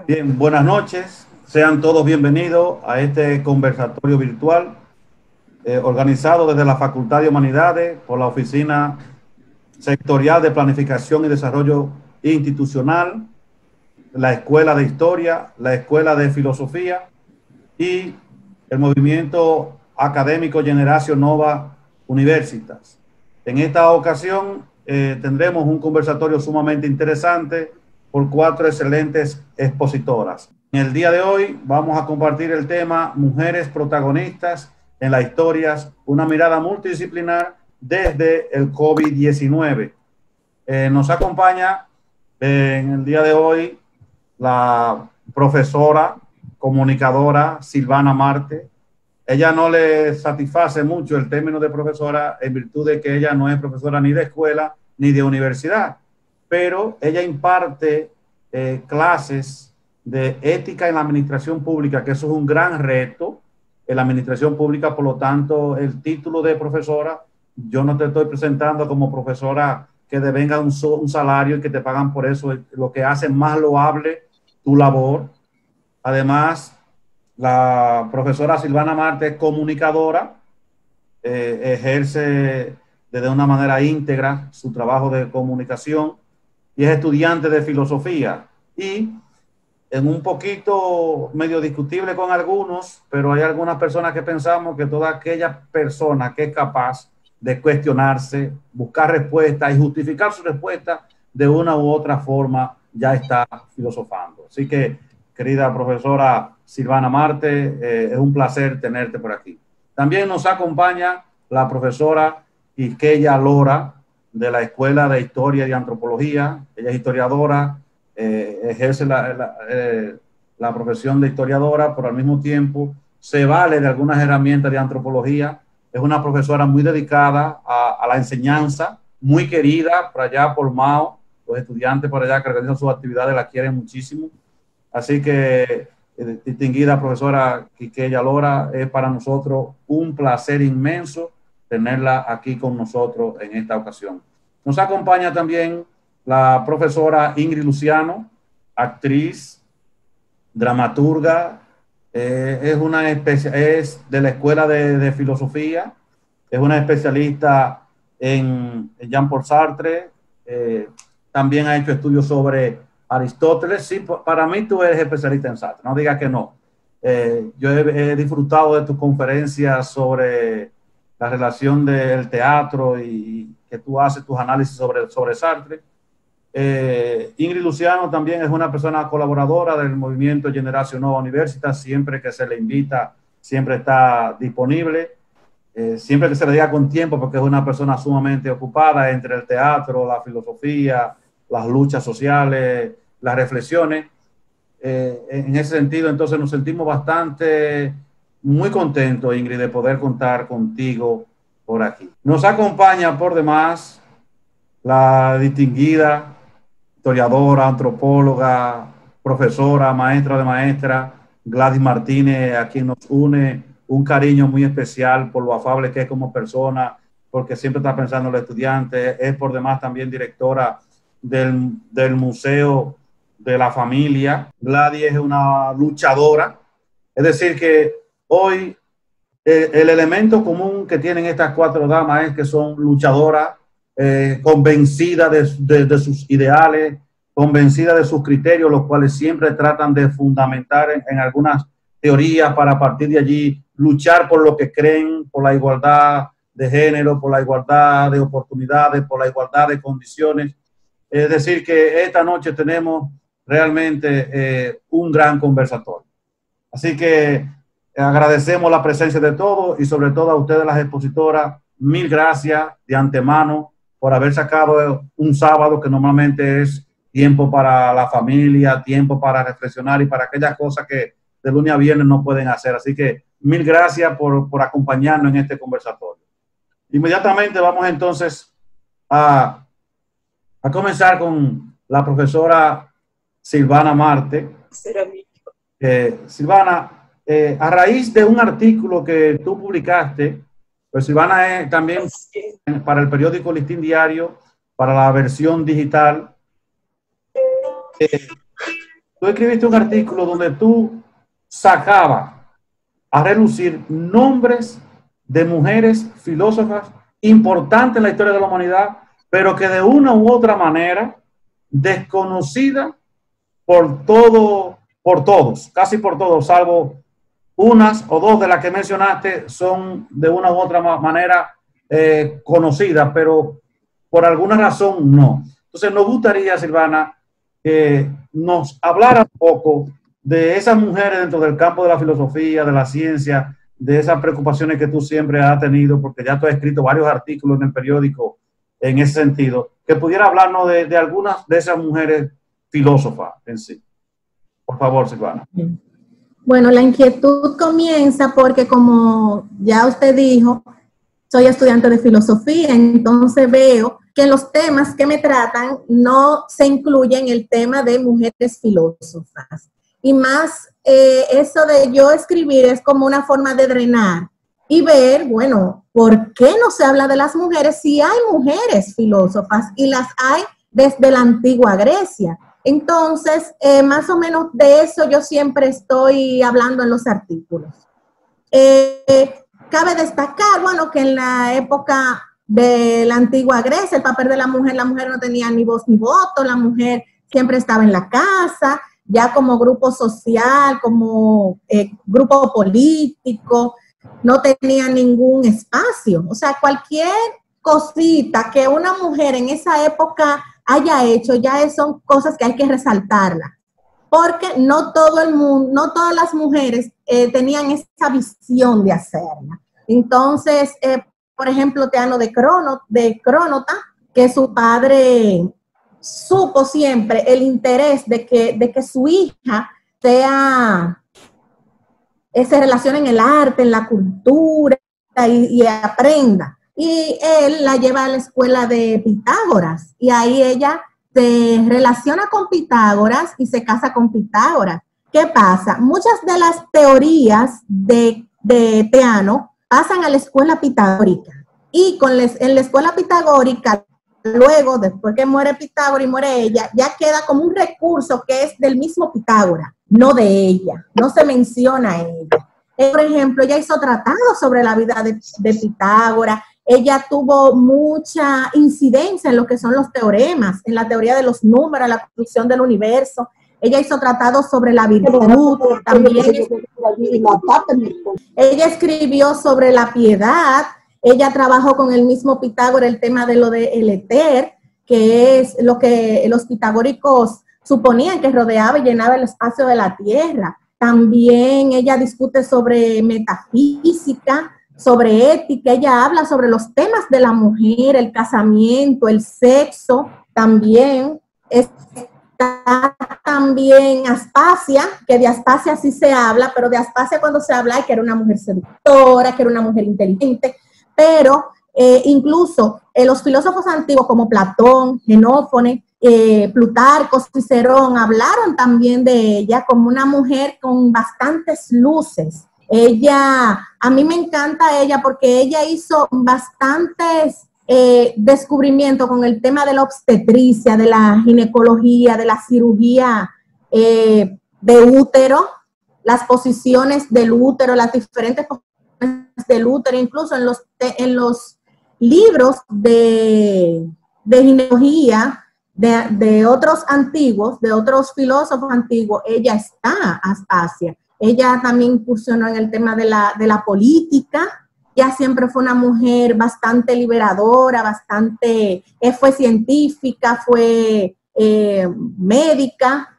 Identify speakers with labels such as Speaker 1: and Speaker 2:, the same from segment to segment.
Speaker 1: Bien, buenas noches. Sean todos bienvenidos a este conversatorio virtual organizado desde la Facultad de Humanidades por la Oficina Sectorial de Planificación y Desarrollo Institucional, la Escuela de Historia, la Escuela de Filosofía y el movimiento académico Generación Nova Universitas. En esta ocasión tendremos un conversatorio sumamente interesante por cuatro excelentes expositoras. En el día de hoy vamos a compartir el tema Mujeres protagonistas en las historias, una mirada multidisciplinar desde el COVID-19. Nos acompaña en el día de hoy la profesora, comunicadora Silvana Marte. Ella no le satisface mucho el término de profesora en virtud de que ella no es profesora ni de escuela ni de universidad, pero ella imparte clases de ética en la administración pública, que eso es un gran reto en la administración pública. Por lo tanto, el título de profesora, yo no te estoy presentando como profesora que devenga un salario y que te pagan por eso, lo que hace más loable tu labor. Además, la profesora Silvana Marte es comunicadora, ejerce de una manera íntegra su trabajo de comunicación y es estudiante de filosofía. Y en un poquito medio discutible con algunos, pero hay algunas personas que pensamos que toda aquella persona que es capaz de cuestionarse, buscar respuestas y justificar su respuesta de una u otra forma ya está filosofando. Así que, querida profesora Silvana Marte, es un placer tenerte por aquí. También nos acompaña la profesora Quisqueya Lora de la Escuela de Historia y Antropología. Ella es historiadora, ejerce la profesión de historiadora, pero al mismo tiempo se vale de algunas herramientas de antropología. Es una profesora muy dedicada a la enseñanza, muy querida por allá por Mao. Los estudiantes por allá que organizan sus actividades la quieren muchísimo. Así que, distinguida profesora Quisqueya Lora, es para nosotros un placer inmenso tenerla aquí con nosotros en esta ocasión. Nos acompaña también la profesora Ingrid Luciano, actriz, dramaturga, es de la Escuela de Filosofía, es una especialista en Jean-Paul Sartre, también ha hecho estudios sobre Aristóteles. Sí, para mí tú eres especialista en Sartre, no digas que no. Yo he disfrutado de tus conferencias sobre la relación del teatro y que tú haces tus análisis sobre Sartre. Ingrid Luciano también es una persona colaboradora del movimiento Generación Nova Universitas. Siempre que se le invita, siempre está disponible. Siempre que se le diga con tiempo, porque es una persona sumamente ocupada entre el teatro, la filosofía, las luchas sociales, las reflexiones. En ese sentido, entonces nos sentimos muy contentos, Ingrid, de poder contar contigo por aquí. Nos acompaña por demás la distinguida historiadora, antropóloga, profesora, maestra de maestra, Gladys Martínez, a quien nos une un cariño muy especial por lo afable que es como persona, porque siempre está pensando en los estudiantes. Es por demás también directora del Museo de la Familia. Gladys es una luchadora, es decir que hoy el elemento común que tienen estas cuatro damas es que son luchadoras, convencidas de sus ideales, convencidas de sus criterios, los cuales siempre tratan de fundamentar en algunas teorías para a partir de allí luchar por lo que creen, por la igualdad de género, por la igualdad de oportunidades, por la igualdad de condiciones. Es decir que esta noche tenemos realmente un gran conversatorio. Así que agradecemos la presencia de todos y sobre todo a ustedes las expositoras. Mil gracias de antemano por haber sacado un sábado que normalmente es tiempo para la familia, tiempo para reflexionar y para aquellas cosas que de lunes a viernes no pueden hacer. Así que mil gracias por acompañarnos en este conversatorio. Inmediatamente vamos entonces a comenzar con la profesora Silvana Marte. Silvana, a raíz de un artículo que tú publicaste, pues Silvana es también para el periódico Listín Diario, para la versión digital, tú escribiste un artículo donde tú sacabas a relucir nombres de mujeres filósofas importantes en la historia de la humanidad, pero que de una u otra manera desconocida por todos, casi por todos, salvo unas o dos de las que mencionaste son de una u otra manera conocidas, pero por alguna razón no. Entonces nos gustaría, Silvana, que nos hablara un poco de esas mujeres dentro del campo de la filosofía, de la ciencia, de esas preocupaciones que tú siempre has tenido, porque ya tú has escrito varios artículos en el periódico en ese sentido, que pudiera hablarnos de algunas de esas mujeres filósofas en sí. Por favor, Silvana.
Speaker 2: Bueno, la inquietud comienza porque, como ya usted dijo, soy estudiante de filosofía, entonces veo que en los temas que me tratan no se incluyen el tema de mujeres filósofas. Y más, eso de yo escribir es como una forma de drenar y ver, bueno, ¿por qué no se habla de las mujeres si hay mujeres filósofas y las hay desde la antigua Grecia? Entonces, más o menos de eso yo siempre estoy hablando en los artículos. Cabe destacar, bueno, que en la época de la antigua Grecia, el papel de la mujer no tenía ni voz ni voto, la mujer siempre estaba en la casa, ya como grupo social, como grupo político, no tenía ningún espacio. O sea, cualquier cosita que una mujer en esa época haya hecho, ya son cosas que hay que resaltarlas, porque no todo el mundo, no todas las mujeres tenían esa visión de hacerla. Entonces, por ejemplo, Teano de Crónota, que su padre supo siempre el interés de que su hija se relacione en el arte, en la cultura y aprenda. Y él la lleva a la escuela de Pitágoras y ahí ella se relaciona con Pitágoras y se casa con Pitágoras. ¿Qué pasa? Muchas de las teorías de Teano pasan a la escuela pitagórica y en la escuela pitagórica, luego, después que muere Pitágoras y muere ella, ya queda como un recurso que es del mismo Pitágoras, no de ella, no se menciona a ella. Por ejemplo, ella hizo tratados sobre la vida de Pitágoras. Ella tuvo mucha incidencia en lo que son los teoremas, en la teoría de los números, la construcción del universo. Ella hizo tratados sobre la virtud, también. Ella escribió sobre la piedad. Ella trabajó con el mismo Pitágoras el tema de lo de el éter, que es lo que los pitagóricos suponían que rodeaba y llenaba el espacio de la Tierra. También ella discute sobre metafísica, sobre ética, ella habla sobre los temas de la mujer, el casamiento, el sexo, también está también Aspasia, que de Aspasia sí se habla, pero de Aspasia cuando se habla que era una mujer seductora, que era una mujer inteligente, pero incluso los filósofos antiguos como Platón, Genófanes, Plutarco, Cicerón, hablaron también de ella como una mujer con bastantes luces. Ella, a mí me encanta ella porque ella hizo bastantes descubrimientos con el tema de la obstetricia, de la ginecología, de la cirugía de útero, las posiciones del útero, las diferentes posiciones del útero, incluso en los libros de ginecología de otros antiguos, de otros filósofos antiguos, ella está Aspasia. Ella también incursionó en el tema de la política. Ella siempre fue una mujer bastante liberadora, fue científica, fue médica.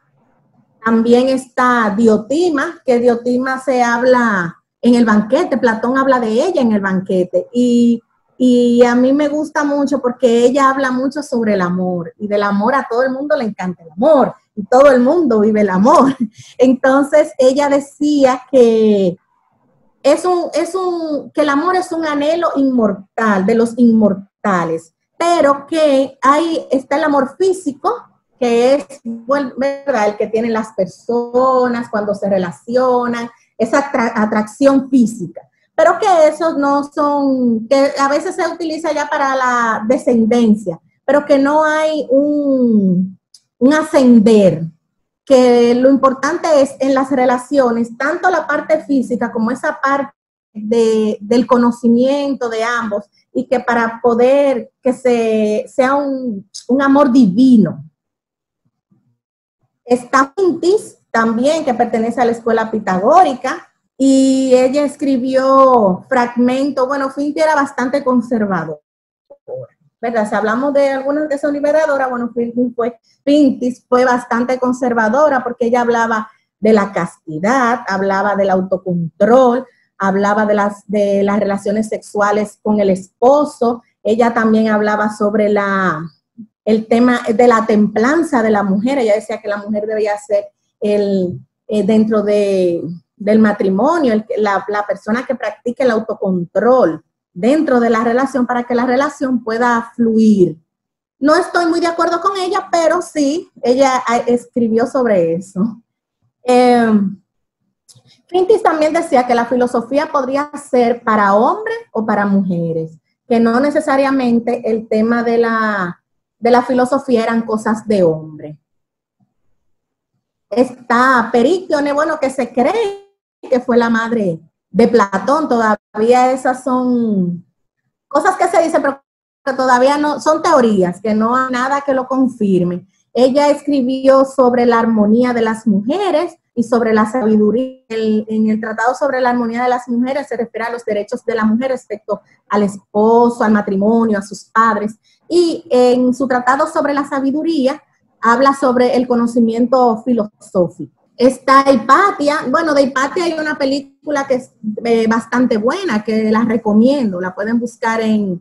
Speaker 2: También está Diotima, que Diotima se habla en el banquete, Platón habla de ella en el banquete. Y a mí me gusta mucho porque ella habla mucho sobre el amor, y del amor a todo el mundo le encanta el amor, y todo el mundo vive el amor. Entonces ella decía que que el amor es un anhelo inmortal, de los inmortales, pero que ahí está el amor físico, que es, bueno, ¿verdad?, el que tienen las personas cuando se relacionan, esa atracción física. Pero que esos no son, que a veces se utiliza ya para la descendencia, pero que no hay un ascender, que lo importante es en las relaciones, tanto la parte física como esa parte del conocimiento de ambos, y que para poder que sea un amor divino. Está Fintis también, que pertenece a la escuela pitagórica, y ella escribió fragmentos. Bueno, Fintis era bastante conservador, ¿verdad? Si hablamos de algunas de sus liberadoras, bueno, Fintis fue bastante conservadora, porque ella hablaba de la castidad, hablaba del autocontrol, hablaba de las relaciones sexuales con el esposo. Ella también hablaba sobre el tema de la templanza de la mujer. Ella decía que la mujer debía ser dentro del matrimonio, la persona que practique el autocontrol dentro de la relación, para que la relación pueda fluir. No estoy muy de acuerdo con ella, pero sí, ella escribió sobre eso. Fintis también decía que la filosofía podría ser para hombres o para mujeres, que no necesariamente el tema de la filosofía eran cosas de hombre. Está Períclone, bueno, que se cree que fue la madre de Platón. Todavía esas son cosas que se dicen, pero que todavía no, son teorías, que no hay nada que lo confirme. Ella escribió sobre la armonía de las mujeres y sobre la sabiduría. En el tratado sobre la armonía de las mujeres se refiere a los derechos de la mujer respecto al esposo, al matrimonio, a sus padres. Y en su tratado sobre la sabiduría habla sobre el conocimiento filosófico. Está Hipatia. Bueno, de Hipatia hay una película que es bastante buena, que la recomiendo, la pueden buscar en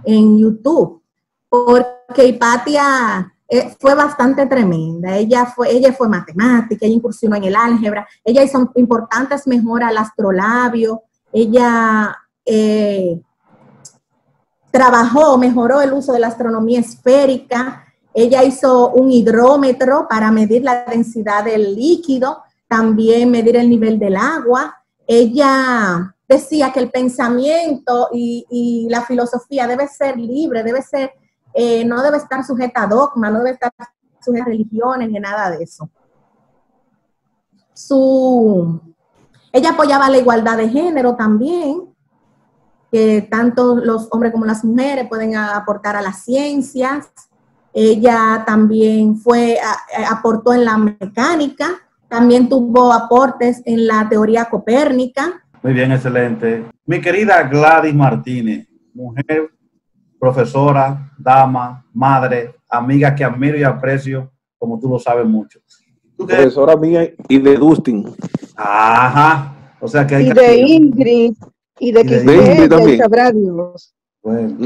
Speaker 2: YouTube, porque Hipatia fue bastante tremenda. Ella fue matemática, ella incursionó en el álgebra, ella hizo importantes mejoras al astrolabio, ella mejoró el uso de la astronomía esférica. Ella hizo un hidrómetro para medir la densidad del líquido, también medir el nivel del agua. Ella decía que el pensamiento y la filosofía debe ser libre, no debe estar sujeta a dogma, no debe estar sujeta a religiones ni nada de eso. Ella apoyaba la igualdad de género también, que tanto los hombres como las mujeres pueden aportar a las ciencias. Ella también aportó en la mecánica, también tuvo aportes en la teoría copérnica.
Speaker 1: Muy bien, excelente. Mi querida Gladys Martínez, mujer, profesora, dama, madre, amiga que admiro y aprecio, como tú lo sabes mucho.
Speaker 3: Profesora mía y de Dustin.
Speaker 1: Ajá. O sea que hay
Speaker 4: y de Ingrid, y de Ingrid también. Sabrá Dios.
Speaker 1: Bueno,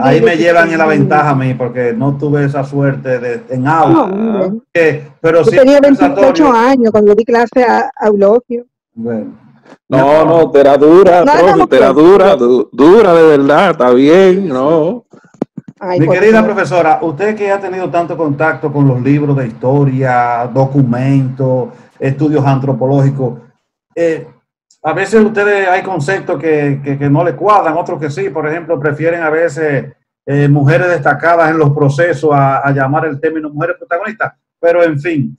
Speaker 4: ahí
Speaker 1: me llevan en la ventaja a mí, porque no tuve esa suerte en aula. Pero
Speaker 4: yo tenía 28 años cuando di clase a Eulogio.
Speaker 1: Bueno.
Speaker 3: No, te era dura, te era dura de verdad, está bien, no.
Speaker 1: Mi querida profesora, usted que ha tenido tanto contacto con los libros de historia, documentos, estudios antropológicos, a veces ustedes hay conceptos que no le cuadran, otros que sí. Por ejemplo, prefieren a veces mujeres destacadas en los procesos a llamar el término mujeres protagonistas. Pero en fin,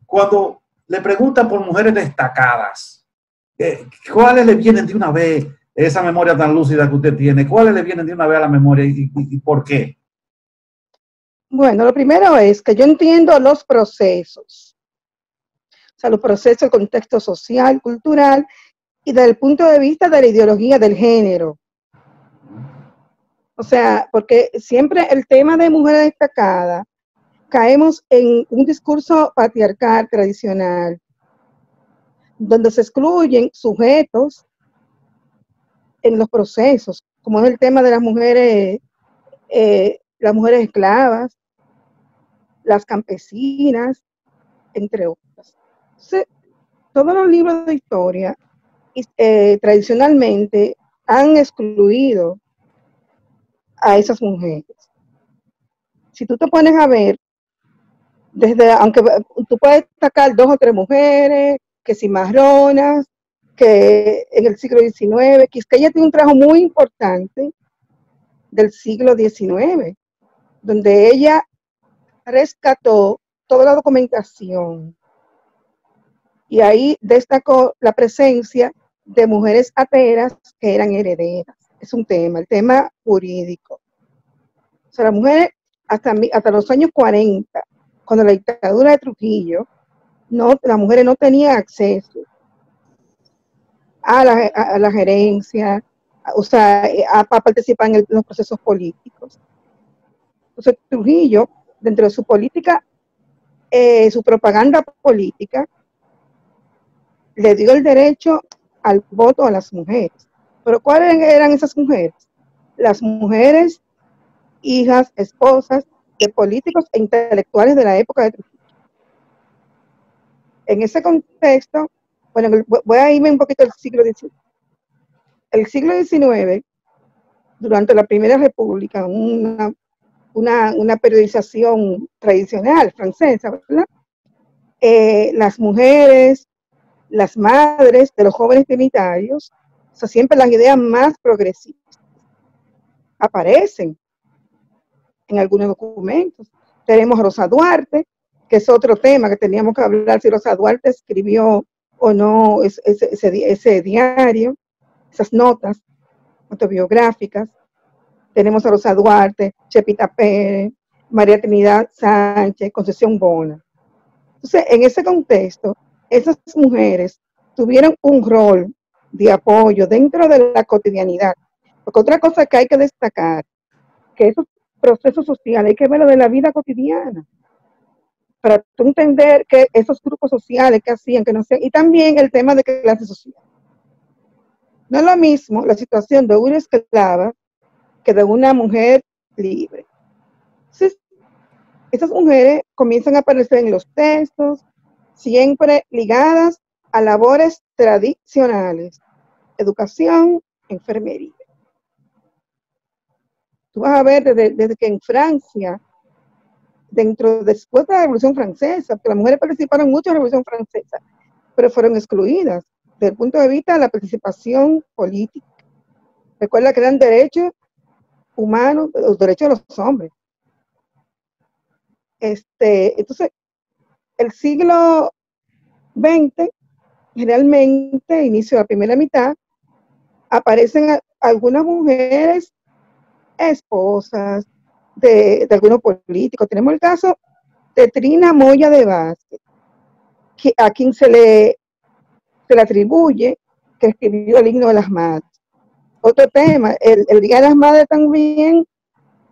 Speaker 1: cuando le preguntan por mujeres destacadas, ¿cuáles le vienen de una vez, esa memoria tan lúcida que usted tiene? ¿Cuáles le vienen de una vez a la memoria y por qué?
Speaker 4: Bueno, lo primero es que yo entiendo los procesos. O sea, los procesos del contexto social, cultural y desde el punto de vista de la ideología del género. O sea, porque siempre el tema de mujer destacada, caemos en un discurso patriarcal tradicional, donde se excluyen sujetos en los procesos, como es el tema de las mujeres esclavas, las campesinas, entre otras. Entonces, todos los libros de historia tradicionalmente han excluido a esas mujeres. Si tú te pones a ver, aunque tú puedes destacar 2 o 3 mujeres, que cimarronas, que en el siglo XIX, Quisqueya tiene un trabajo muy importante del siglo XIX, donde ella rescató toda la documentación. Y ahí destacó la presencia de mujeres ateras que eran herederas. Es un tema, el tema jurídico. O sea, las mujeres hasta los años 40, cuando la dictadura de Trujillo, las mujeres no tenían acceso a la gerencia, o sea, a participar en los procesos políticos. Entonces, Trujillo, dentro de su política, su propaganda política, le dio el derecho al voto a las mujeres. Pero ¿cuáles eran esas mujeres? Las mujeres, hijas, esposas de políticos e intelectuales de la época de Trujillo. En ese contexto, bueno, voy a irme un poquito al siglo XIX. El siglo XIX, durante la Primera República, una periodización tradicional francesa, ¿verdad? Las mujeres, las madres de los jóvenes trinitarios, o sea, siempre las ideas más progresistas aparecen en algunos documentos. Tenemos a Rosa Duarte, que es otro tema que teníamos que hablar, si Rosa Duarte escribió o no ese diario, esas notas autobiográficas. Tenemos a Rosa Duarte, Chepita Pérez, María Trinidad Sánchez, Concepción Bona. Entonces, en ese contexto, esas mujeres tuvieron un rol de apoyo dentro de la cotidianidad. Porque otra cosa que hay que destacar, que esos procesos sociales hay que verlo de la vida cotidiana, para tú entender que esos grupos sociales que hacían, que no hacían, y también el tema de clase social. No es lo mismo la situación de una esclava que de una mujer libre. Entonces, esas mujeres comienzan a aparecer en los textos, siempre ligadas a labores tradicionales, educación, enfermería. Tú vas a ver desde que en Francia, después de la Revolución Francesa, porque las mujeres participaron mucho en la Revolución Francesa, pero fueron excluidas desde el punto de vista de la participación política. Recuerda que eran derechos humanos, los derechos de los hombres. Entonces, el siglo XX, generalmente, inicio de la primera mitad, aparecen algunas mujeres esposas de algunos políticos. Tenemos el caso de Trina Moya de Vázquez, a quien se le atribuye que escribió el himno de las madres. Otro tema, el Día de las Madres también,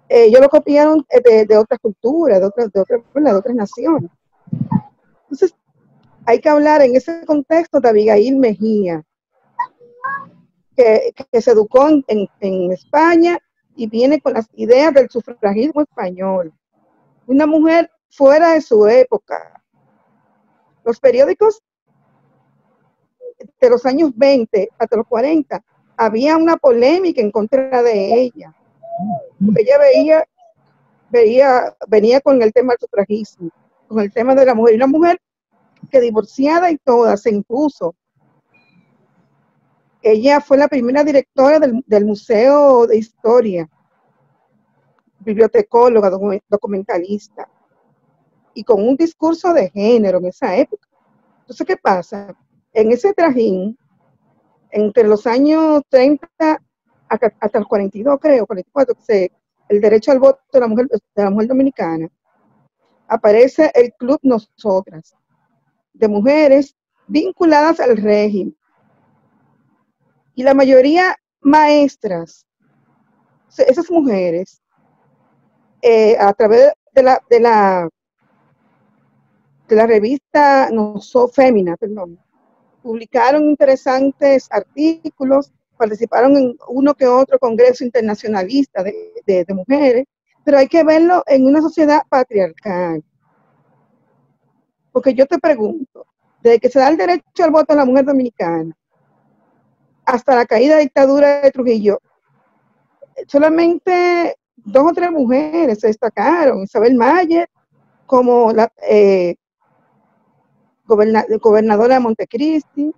Speaker 4: ellos lo copiaron de otras culturas, de otras naciones. Entonces, hay que hablar en ese contexto de Abigail Mejía, que se educó en España y viene con las ideas del sufragismo español. Una mujer fuera de su época. Los periódicos de los años 20 hasta los 40, había una polémica en contra de ella. Porque ella venía con el tema del sufragismo, con el tema de la mujer. Una mujer que divorciada y toda se impuso. Ella fue la primera directora del Museo de Historia, bibliotecóloga, documentalista, y con un discurso de género en esa época. Entonces, ¿qué pasa? En ese trajín, entre los años 30 hasta los 42, creo, 44, el derecho al voto de la mujer dominicana, aparece el Club Nosotras, de mujeres vinculadas al régimen. Y la mayoría maestras, esas mujeres, a través de la revista Fémina, publicaron interesantes artículos, participaron en uno que otro congreso internacionalista de mujeres, pero hay que verlo en una sociedad patriarcal. Porque yo te pregunto, desde que se da el derecho al voto a la mujer dominicana hasta la caída de la dictadura de Trujillo, solamente 2 o 3 mujeres se destacaron. Isabel Mayer, como la gobernadora de Montecristi.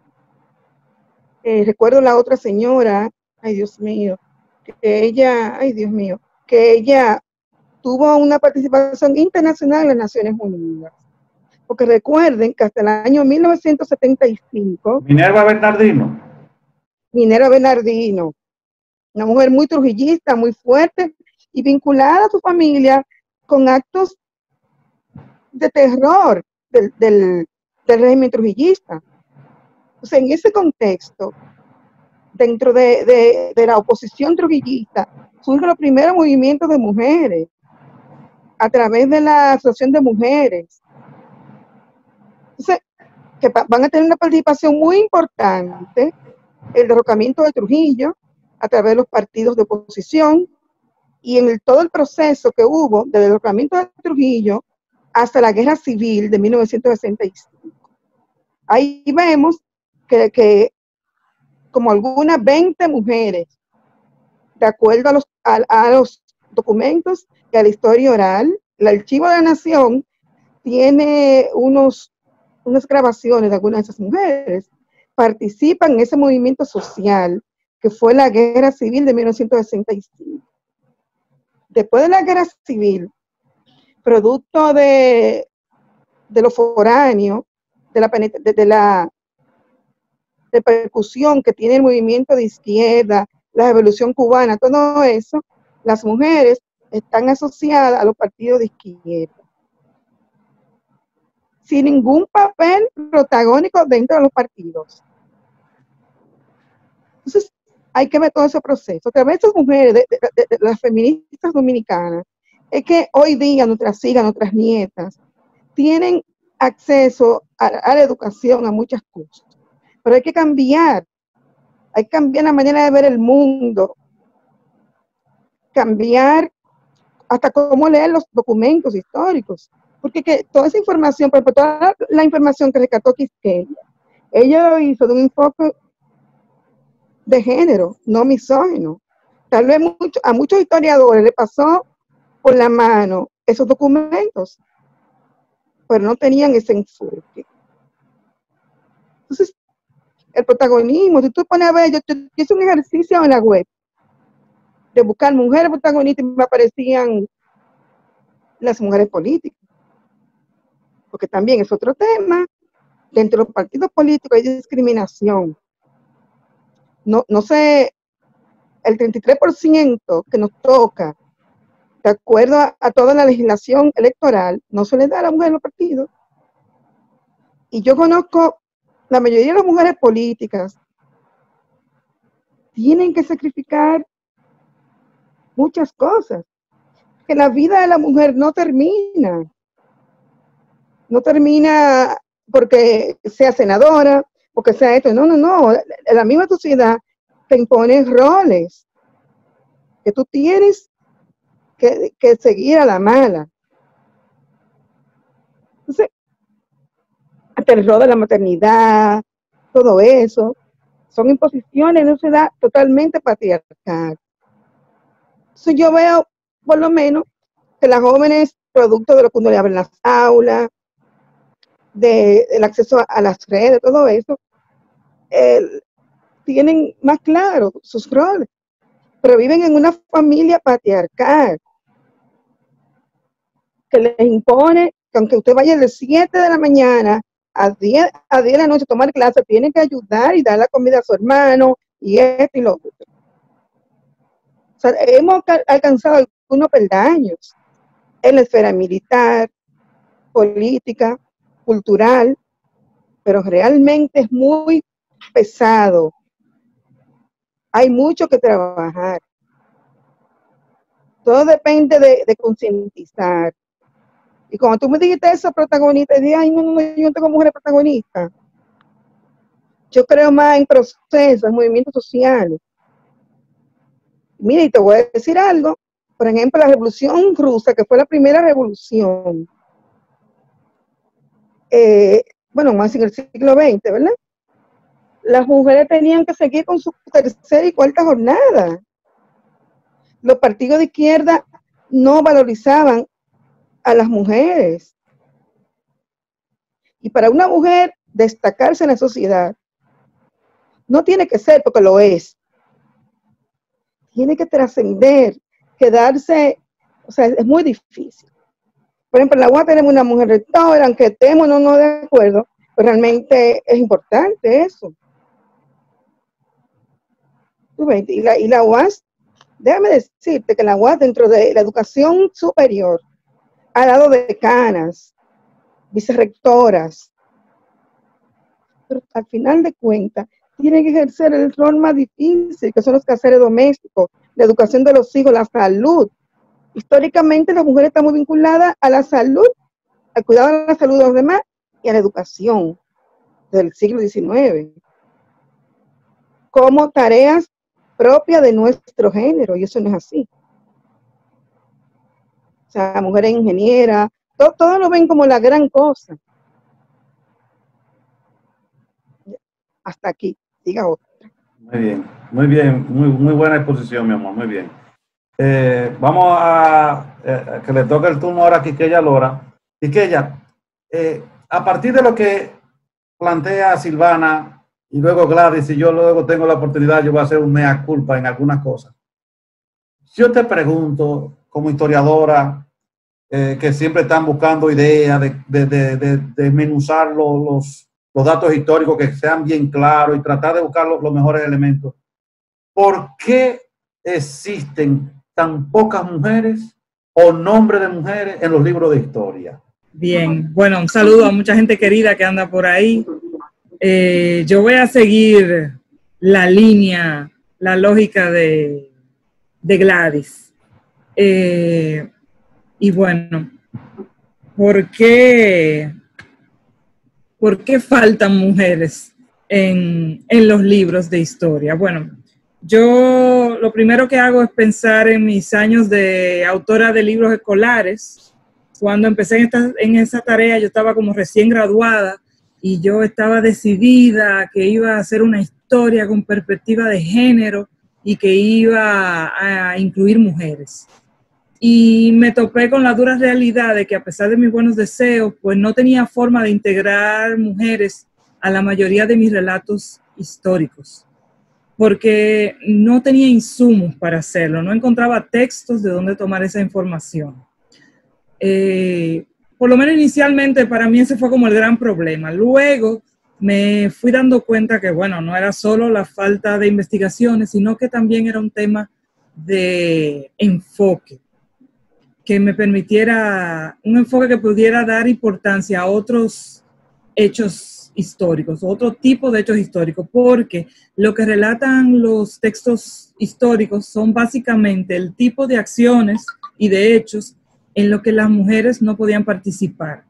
Speaker 4: Recuerdo la otra señora, que ella tuvo una participación internacional en las Naciones Unidas. porque recuerden que hasta el año 1975,
Speaker 1: Minerva Bernardino.
Speaker 4: Minerva Bernardino, una mujer muy trujillista, muy fuerte y vinculada a su familia con actos de terror del régimen trujillista. O sea, en ese contexto, dentro de la oposición trujillista, surgen los primeros movimientos de mujeres a través de la Asociación de Mujeres. Entonces, que van a tener una participación muy importante, el derrocamiento de Trujillo a través de los partidos de oposición y en todo el proceso que hubo del derrocamiento de Trujillo hasta la Guerra Civil de 1965. Ahí vemos que como algunas 20 mujeres, de acuerdo a los documentos y a la historia oral, el Archivo de la Nación tiene unas grabaciones de algunas de esas mujeres, participan en ese movimiento social que fue la Guerra Civil de 1965. Después de la Guerra Civil, producto de lo foráneo, de la repercusión que tiene el movimiento de izquierda, la revolución cubana, todo eso, las mujeres están asociadas a los partidos de izquierda, sin ningún papel protagónico dentro de los partidos. Entonces, hay que ver todo ese proceso. A través de esas mujeres, de las feministas dominicanas, es que hoy día nuestras hijas, nuestras nietas, tienen acceso a la educación, a muchas cosas. Pero hay que cambiar la manera de ver el mundo, cambiar hasta cómo leer los documentos históricos, porque toda esa información, por ejemplo, toda la información que rescató Quisqueya, ella lo hizo de un enfoque de género, no misógino. Tal vez a muchos historiadores le pasó por la mano esos documentos, pero no tenían ese enfoque. Entonces, el protagonismo, si tú pones a ver, yo hice un ejercicio en la web de buscar mujeres protagonistas y me aparecían las mujeres políticas, porque también es otro tema. Dentro de los partidos políticos hay discriminación. No sé, el 33% que nos toca, de acuerdo a toda la legislación electoral, no se le da a la mujer en los partidos. Y yo conozco la mayoría de las mujeres políticas tienen que sacrificar muchas cosas, que la vida de la mujer no termina porque sea senadora, porque sea esto, no, la misma sociedad te impone roles que tú tienes que seguir a la mala. Entonces, hasta el rol de la maternidad, todo eso, son imposiciones en una sociedad totalmente patriarcal. Entonces yo veo, por lo menos, que las jóvenes, producto de lo que uno le habla en las aulas, del acceso a las redes, todo eso, tienen más claro sus roles, pero viven en una familia patriarcal que les impone que aunque usted vaya de 7 de la mañana a 10 de la noche a tomar clase, tiene que ayudar y dar la comida a su hermano y esto y lo otro. O sea, hemos alcanzado algunos peldaños en la esfera militar, política, cultural, pero realmente es muy pesado. Hay mucho que trabajar. Todo depende de concientizar. Y cuando tú me dijiste eso, protagonista, dije, ay, no, yo no tengo mujeres protagonistas. Yo creo más en procesos, en movimientos sociales. Mira, y te voy a decir algo. Por ejemplo, la Revolución Rusa, que fue la primera revolución, bueno, más en el siglo XX, ¿verdad? Las mujeres tenían que seguir con su tercera y cuarta jornada. Los partidos de izquierda no valorizaban a las mujeres. Y para una mujer destacarse en la sociedad, no tiene que ser porque lo es. Tiene que trascender, quedarse, o sea, es muy difícil. Por ejemplo, en la UAS tenemos una mujer rectora, aunque estemos no de acuerdo, pero realmente es importante eso. ¿Tú ves? Y la UAS, déjame decirte que la UAS dentro de la educación superior ha dado decanas, vicerrectoras, pero al final de cuentas tienen que ejercer el rol más difícil, que son los quehaceres domésticos, la educación de los hijos, la salud. Históricamente las mujeres están muy vinculadas a la salud, al cuidado de la salud de los demás y a la educación del siglo XIX, como tareas propias de nuestro género, y eso no es así. O sea, mujeres ingenieras, todos lo ven como la gran cosa. Hasta aquí, diga otra.
Speaker 1: Muy bien, muy buena exposición, mi amor, muy bien. Vamos a que le toque el turno ahora a Quiqueya Lora. Quiqueya, a partir de lo que plantea Silvana y luego Gladys, y yo luego tengo la oportunidad, yo voy a hacer un mea culpa en algunas cosas. Yo te pregunto, como historiadora, que siempre están buscando ideas de desmenuzar los datos históricos que sean bien claros y tratar de buscar los mejores elementos. ¿Por qué existen tan pocas mujeres o nombres de mujeres en los libros de historia?
Speaker 5: Bien, bueno, un saludo a mucha gente querida que anda por ahí. Yo voy a seguir la línea, la lógica de Gladys. Y bueno, ¿por qué faltan mujeres en los libros de historia? Bueno, yo lo primero que hago es pensar en mis años de autora de libros escolares. Cuando empecé en esa tarea, yo estaba como recién graduada y yo estaba decidida que iba a hacer una historia con perspectiva de género y que iba a incluir mujeres. Y me topé con la dura realidad de que a pesar de mis buenos deseos, pues no tenía forma de integrar mujeres a la mayoría de mis relatos históricos, porque no tenía insumos para hacerlo, no encontraba textos de dónde tomar esa información. Por lo menos inicialmente para mí ese fue como el gran problema. Luego me fui dando cuenta que, bueno, no era solo la falta de investigaciones, sino que también era un tema de enfoque, que me permitiera un enfoque que pudiera dar importancia a otros hechos históricos, otro tipo de hechos históricos, porque lo que relatan los textos históricos son básicamente el tipo de acciones y de hechos en los que las mujeres no podían participar.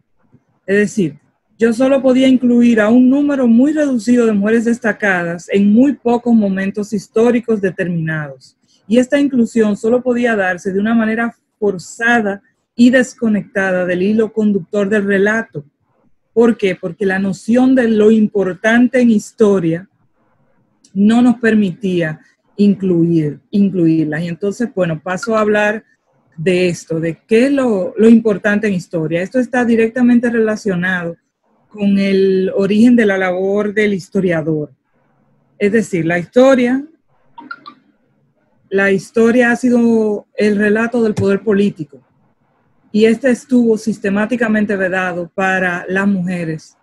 Speaker 5: Es decir, yo solo podía incluir a un número muy reducido de mujeres destacadas en muy pocos momentos históricos determinados. Y esta inclusión solo podía darse de una manera forzada y desconectada del hilo conductor del relato. ¿Por qué? Porque la noción de lo importante en historia no nos permitía incluirlas. Y entonces, bueno, paso a hablar de esto, de qué es lo importante en historia. Esto está directamente relacionado con el origen de la labor del historiador. Es decir, la historia ha sido el relato del poder político y este estuvo sistemáticamente vedado para las mujeres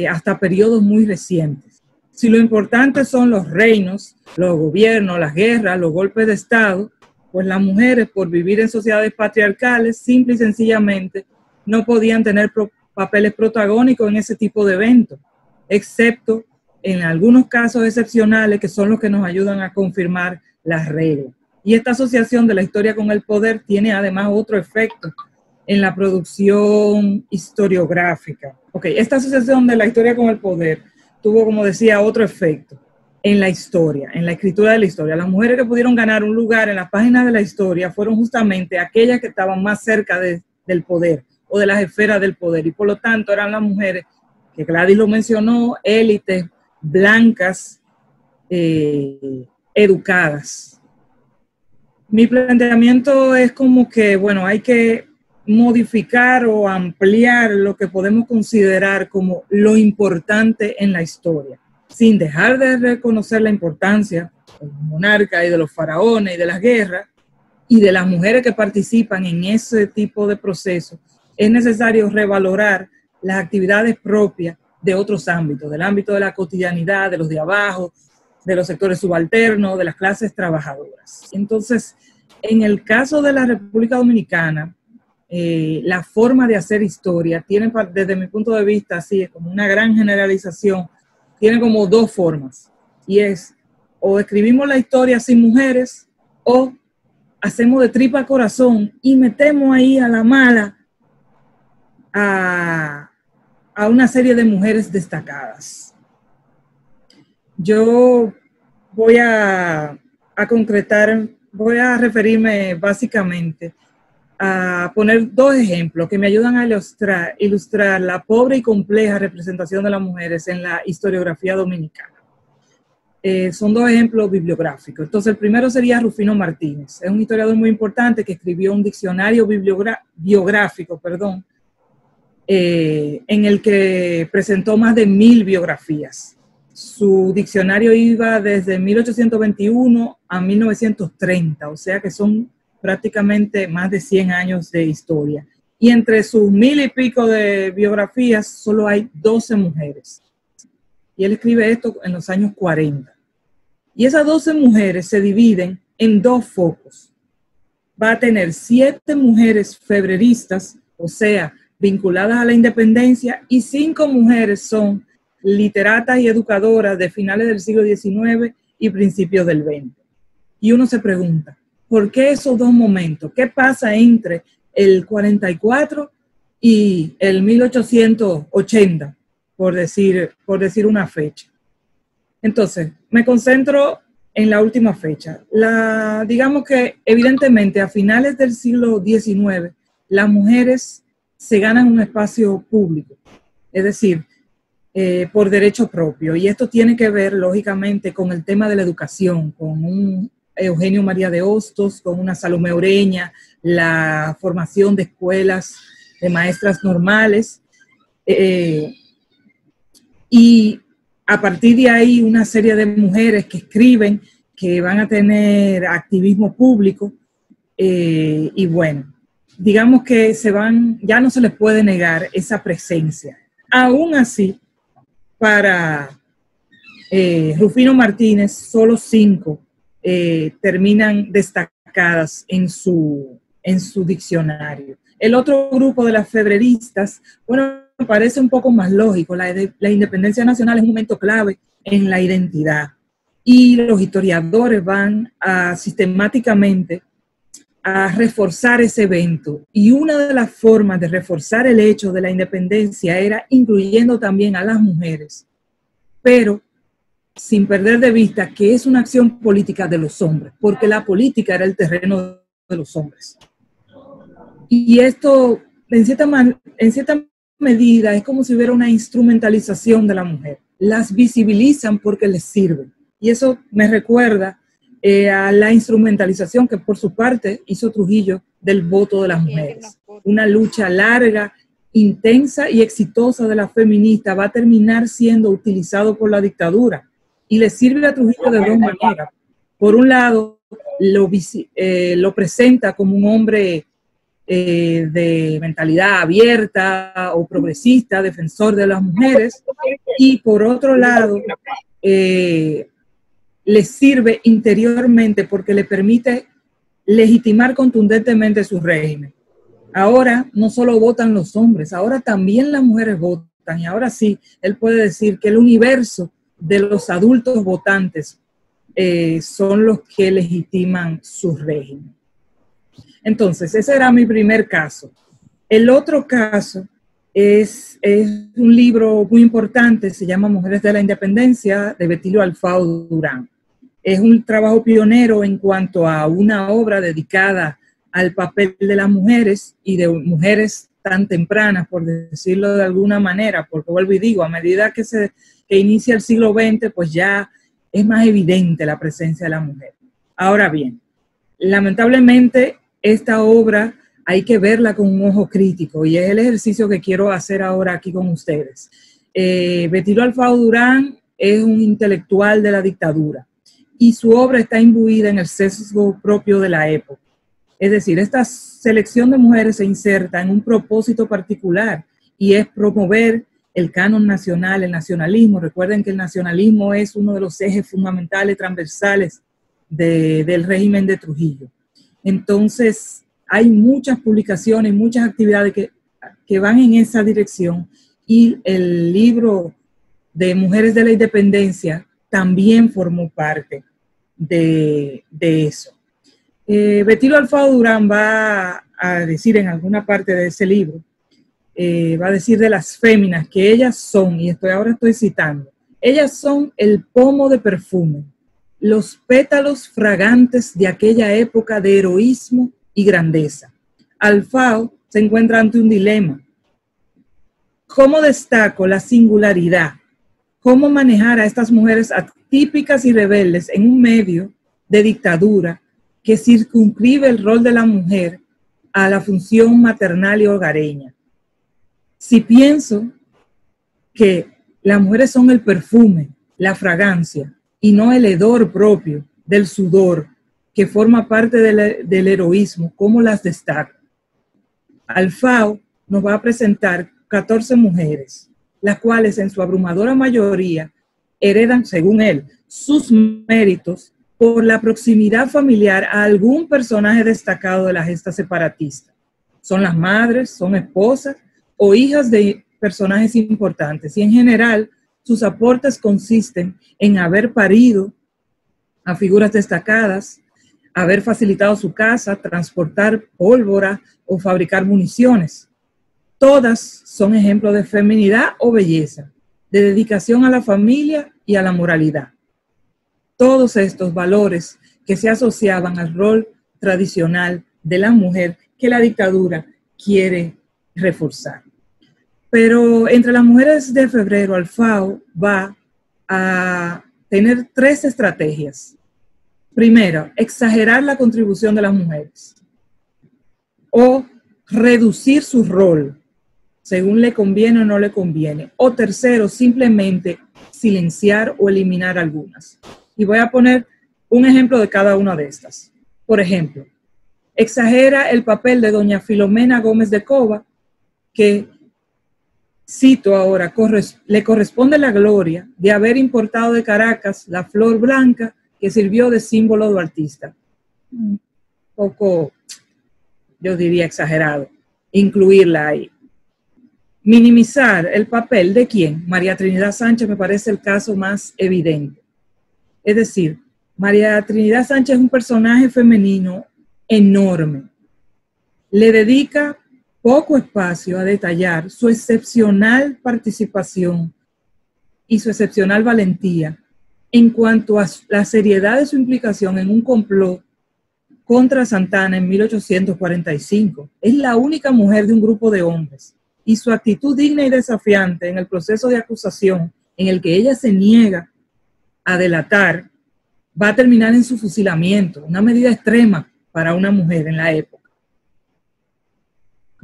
Speaker 5: hasta periodos muy recientes. Si lo importante son los reinos, los gobiernos, las guerras, los golpes de Estado, pues las mujeres, por vivir en sociedades patriarcales, simple y sencillamente no podían tener papeles protagónicos en ese tipo de eventos, excepto en algunos casos excepcionales que son los que nos ayudan a confirmar las reglas. Y esta asociación de la historia con el poder tiene además otro efecto en la producción historiográfica. Esta asociación de la historia con el poder tuvo, como decía, otro efecto en la historia, en la escritura de la historia. Las mujeres que pudieron ganar un lugar en las páginas de la historia fueron justamente aquellas que estaban más cerca del poder o de las esferas del poder, y por lo tanto eran las mujeres, que Gladys lo mencionó, élites, blancas, educadas. Mi planteamiento es como que, bueno, hay que modificar o ampliar lo que podemos considerar como lo importante en la historia, sin dejar de reconocer la importancia de los monarcas y de los faraones y de las guerras y de las mujeres que participan en ese tipo de procesos, es necesario revalorar las actividades propias de otros ámbitos, del ámbito de la cotidianidad, de los de abajo, de los sectores subalternos, de las clases trabajadoras. Entonces, en el caso de la República Dominicana, la forma de hacer historia tiene, desde mi punto de vista, así es como una gran generalización, tiene como dos formas, y es o escribimos la historia sin mujeres o hacemos de tripa corazón y metemos ahí a la mala a una serie de mujeres destacadas. Yo voy a concretar, voy a referirme básicamente a poner dos ejemplos que me ayudan a ilustrar la pobre y compleja representación de las mujeres en la historiografía dominicana. Son dos ejemplos bibliográficos. Entonces, el primero sería Rufino Martínez. Es un historiador muy importante que escribió un diccionario biográfico, en el que presentó más de 1000 biografías. Su diccionario iba desde 1821 a 1930, o sea que son prácticamente más de 100 años de historia. Y entre sus 1000 y pico de biografías, solo hay 12 mujeres. Y él escribe esto en los años 40. Y esas 12 mujeres se dividen en dos focos. Va a tener 7 mujeres febreristas, o sea, vinculadas a la independencia, y 5 mujeres son literatas y educadoras de finales del siglo XIX y principios del XX. Y uno se pregunta, ¿por qué esos dos momentos? ¿Qué pasa entre el 44 y el 1880, por decir una fecha? Entonces, me concentro en la última fecha. Digamos que evidentemente a finales del siglo XIX, las mujeres se ganan un espacio público, es decir, por derecho propio. Y esto tiene que ver, lógicamente, con el tema de la educación, con un Eugenio María de Hostos, con una Salomé Ureña, la formación de escuelas de maestras normales, y a partir de ahí una serie de mujeres que escriben, que van a tener activismo público, y bueno, digamos que ya no se les puede negar esa presencia. Aún así, para Rufino Martínez, solo 5 terminan destacadas en su diccionario. El otro grupo de las febreristas, bueno, me parece un poco más lógico. La independencia nacional es un momento clave en la identidad. Y los historiadores van sistemáticamente a reforzar ese evento. Y una de las formas de reforzar el hecho de la independencia era incluyendo también a las mujeres, pero sin perder de vista que es una acción política de los hombres, porque la política era el terreno de los hombres. Y esto, en cierta medida, es como si hubiera una instrumentalización de la mujer. Las visibilizan porque les sirven. Y eso me recuerda a la instrumentalización que por su parte hizo Trujillo del voto de las mujeres. Una lucha larga, intensa y exitosa de la feminista va a terminar siendo utilizado por la dictadura. Y le sirve a Trujillo de dos maneras. Por un lado, lo presenta como un hombre de mentalidad abierta o progresista, defensor de las mujeres, y por otro lado, le sirve interiormente porque le permite legitimar contundentemente su régimen. Ahora no solo votan los hombres, ahora también las mujeres votan, y ahora sí, él puede decir que el universo de los adultos votantes son los que legitiman su régimen. Entonces, ese era mi primer caso. El otro caso es un libro muy importante, se llama Mujeres de la Independencia, de Betilio Alfao Durán. Es un trabajo pionero en cuanto a una obra dedicada al papel de las mujeres y de mujeres tan tempranas, por decirlo de alguna manera, porque vuelvo y digo, a medida que inicia el siglo XX, pues ya es más evidente la presencia de la mujer. Ahora bien, lamentablemente, esta obra hay que verla con un ojo crítico y es el ejercicio que quiero hacer ahora aquí con ustedes. Betilio Alfao Durán es un intelectual de la dictadura y su obra está imbuida en el sesgo propio de la época. Es decir, esta selección de mujeres se inserta en un propósito particular y es promover el canon nacional, el nacionalismo. Recuerden que el nacionalismo es uno de los ejes fundamentales, transversales del régimen de Trujillo. Entonces, hay muchas publicaciones, muchas actividades que van en esa dirección, y el libro de Mujeres de la Independencia también formó parte de eso. Betilio Alfaro Durán va a decir en alguna parte de ese libro, va a decir de las féminas que ellas son, y ahora estoy citando, ellas son el pomo de perfume, los pétalos fragantes de aquella época de heroísmo y grandeza. Alfaro se encuentra ante un dilema. ¿Cómo destaco la singularidad? ¿Cómo manejar a estas mujeres atípicas y rebeldes en un medio de dictadura que circunscribe el rol de la mujer a la función maternal y hogareña? Si pienso que las mujeres son el perfume, la fragancia, y no el hedor propio del sudor que forma parte del heroísmo, ¿cómo las destaco? Alfaro nos va a presentar 14 mujeres, las cuales en su abrumadora mayoría heredan, según él, sus méritos por la proximidad familiar a algún personaje destacado de la gesta separatista. Son las madres, son esposas o hijas de personajes importantes, y en general sus aportes consisten en haber parido a figuras destacadas, haber facilitado su casa, transportar pólvora o fabricar municiones. Todas son ejemplos de feminidad o belleza, de dedicación a la familia y a la moralidad. Todos estos valores que se asociaban al rol tradicional de la mujer que la dictadura quiere reforzar. Pero entre las mujeres de febrero, Alfaro va a tener 3 estrategias. Primero, exagerar la contribución de las mujeres o reducir su rol según le conviene o no le conviene. O tercero, simplemente silenciar o eliminar algunas. Y voy a poner un ejemplo de cada una de estas. Por ejemplo, exagera el papel de doña Filomena Gómez de Cova, que, cito ahora, le corresponde la gloria de haber importado de Caracas la flor blanca que sirvió de símbolo duartista. Un poco, yo diría, exagerado, incluirla ahí. Minimizar el papel de ¿quién? María Trinidad Sánchez me parece el caso más evidente. Es decir, María Trinidad Sánchez es un personaje femenino enorme. Le dedica poco espacio a detallar su excepcional participación y su excepcional valentía en cuanto a la seriedad de su implicación en un complot contra Santana en 1845. Es la única mujer de un grupo de hombres, y su actitud digna y desafiante en el proceso de acusación en el que ella se niega a delatar va a terminar en su fusilamiento, una medida extrema para una mujer en la época.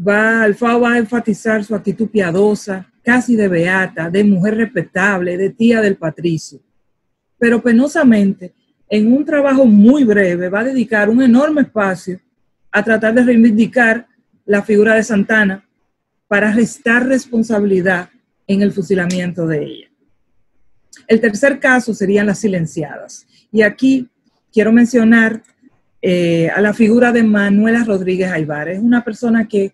Speaker 5: Alfaro va a enfatizar su actitud piadosa, casi de beata, de mujer respetable, de tía del patricio. Pero penosamente, en un trabajo muy breve, va a dedicar un enorme espacio a tratar de reivindicar la figura de Santana para restar responsabilidad en el fusilamiento de ella. El tercer caso serían las silenciadas. Y aquí quiero mencionar a la figura de Manuela Rodríguez Aybar. Es una persona que